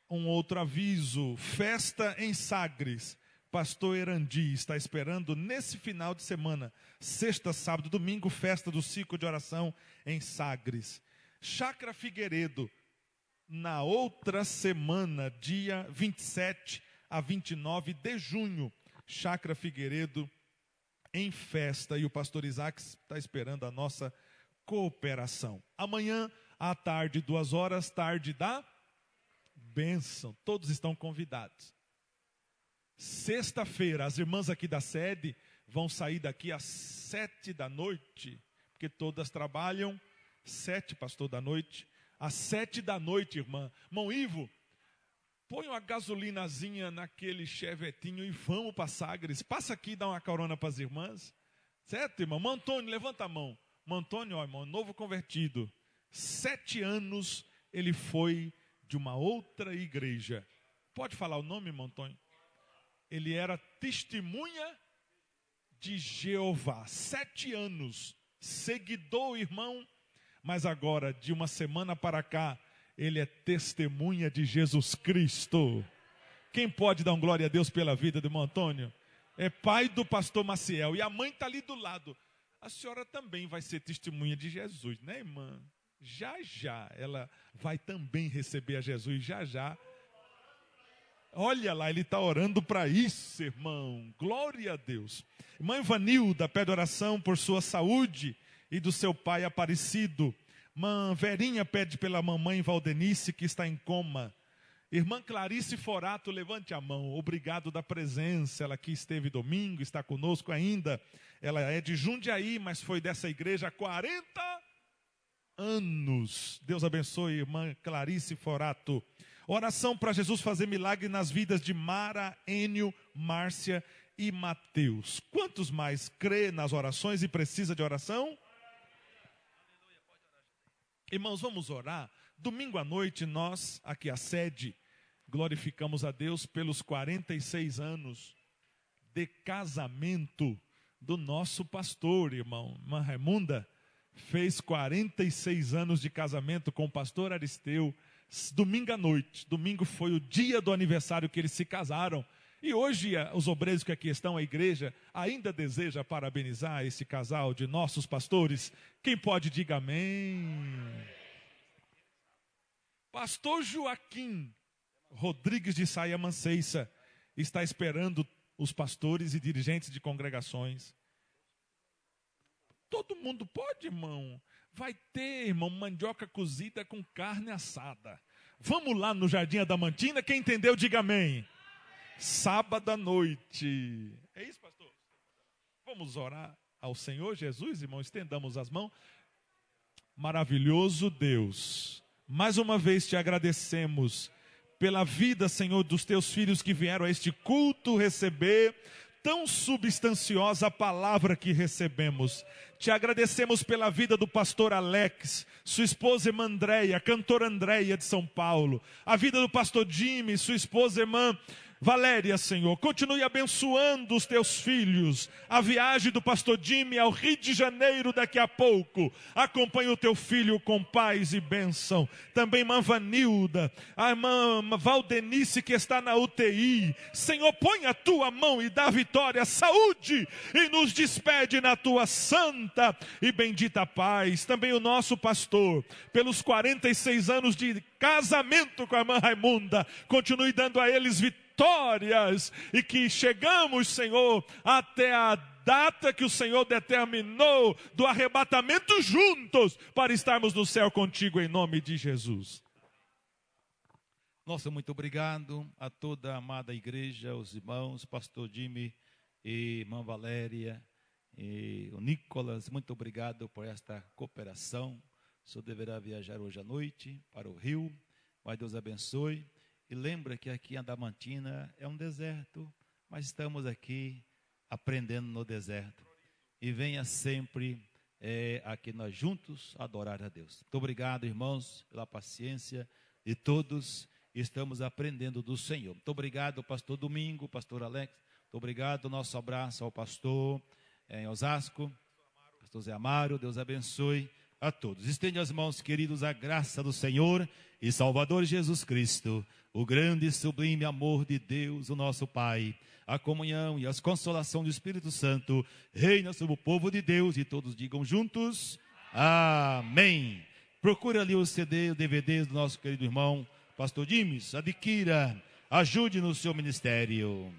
um outro aviso, festa em Sagres. Pastor Erandi está esperando nesse final de semana, sexta, sábado, domingo, festa do ciclo de oração em Sagres. Chácara Figueiredo, na outra semana, dia 27 a 29 de junho, Chácara Figueiredo em festa, e o pastor Isaac está esperando a nossa cooperação. Amanhã, à tarde, 2 horas, tarde da bênção, todos estão convidados. Sexta-feira, as irmãs aqui da sede vão sair daqui às 7 da noite, porque todas trabalham, 7, pastor, da noite, às 7 da noite, irmã. Irmão Ivo, põe uma gasolinazinha naquele chevetinho e vamos para Sagres. Passa aqui e dá uma carona para as irmãs. Certo, irmão? Irmão Antônio, levanta a mão. Irmão Antônio, ó, irmão, novo convertido. 7 anos ele foi de uma outra igreja. Pode falar o nome, irmão Antônio? Ele era testemunha de Jeová. 7 anos. Seguidor, irmão. Mas agora, de uma semana para cá, ele é testemunha de Jesus Cristo. Quem pode dar um glória a Deus pela vida do irmão Antônio? É pai do pastor Maciel. E a mãe está ali do lado. A senhora também vai ser testemunha de Jesus, né, irmã? Já, já. Ela vai também receber a Jesus, já, já. Olha lá, ele está orando para isso, irmão. Glória a Deus. Irmã Ivanilda pede oração por sua saúde e do seu pai Aparecido. Irmã Verinha pede pela mamãe Valdenice, que está em coma. Irmã Clarice Forato, levante a mão. Obrigado da presença. Ela aqui esteve domingo, está conosco ainda. Ela é de Jundiaí, mas foi dessa igreja há 40 anos. Deus abençoe, irmã Clarice Forato. Oração para Jesus fazer milagre nas vidas de Mara, Enio, Márcia e Mateus. Quantos mais crê nas orações e precisa de oração? Irmãos, vamos orar. Domingo à noite nós, aqui a sede, glorificamos a Deus pelos 46 anos de casamento do nosso pastor, irmão. Irmã Raimunda fez 46 anos de casamento com o pastor Aristeu. Domingo à noite, domingo foi o dia do aniversário que eles se casaram. E hoje os obreiros que aqui estão, a igreja, ainda deseja parabenizar esse casal de nossos pastores. Quem pode, diga amém. Pastor Joaquim Rodrigues de Saia Manceiça está esperando os pastores e dirigentes de congregações. Todo mundo pode, irmão. Vai ter, irmão, mandioca cozida com carne assada. Vamos lá no Jardim Adamantina. Quem entendeu, diga amém. Sábado à noite. É isso, pastor? Vamos orar ao Senhor Jesus, irmão. Estendamos as mãos. Maravilhoso Deus, mais uma vez te agradecemos pela vida, Senhor, dos teus filhos que vieram a este culto receber tão substanciosa a palavra que recebemos. Te agradecemos pela vida do pastor Alex, sua esposa irmã Andréia, cantora Andréia de São Paulo, a vida do pastor Jimmy, sua esposa irmã Valéria, Senhor, continue abençoando os teus filhos. A viagem do pastor Jimmy ao Rio de Janeiro daqui a pouco. Acompanhe o teu filho com paz e bênção. Também irmã Vanilda, a irmã Valdenice que está na UTI. Senhor, põe a tua mão e dá vitória, saúde, e nos despede na tua santa e bendita paz. Também o nosso pastor, pelos 46 anos de casamento com a irmã Raimunda, continue dando a eles vitórias, e que chegamos, Senhor, até a data que o Senhor determinou do arrebatamento juntos, para estarmos no céu contigo, em nome de Jesus. Nossa, muito obrigado a toda a amada igreja, os irmãos, pastor Jimmy e irmã Valéria e o Nicolas, muito obrigado por esta cooperação. O senhor deverá viajar hoje à noite para o Rio, mas Deus abençoe. E lembra que aqui em Adamantina é um deserto, mas estamos aqui aprendendo no deserto. E venha sempre aqui nós juntos adorar a Deus. Muito obrigado, irmãos, pela paciência de todos. Estamos aprendendo do Senhor. Muito obrigado, pastor Domingo, pastor Alex. Muito obrigado, nosso abraço ao pastor em Osasco, pastor Zé Amaro. Deus abençoe a todos. Estende as mãos, queridos, a graça do Senhor e Salvador Jesus Cristo, o grande e sublime amor de Deus, o nosso Pai, a comunhão e a consolação do Espírito Santo, reina sobre o povo de Deus, e todos digam juntos, amém. Procura ali o CD, o DVD do nosso querido irmão, pastor Dimes, adquira, ajude no seu ministério.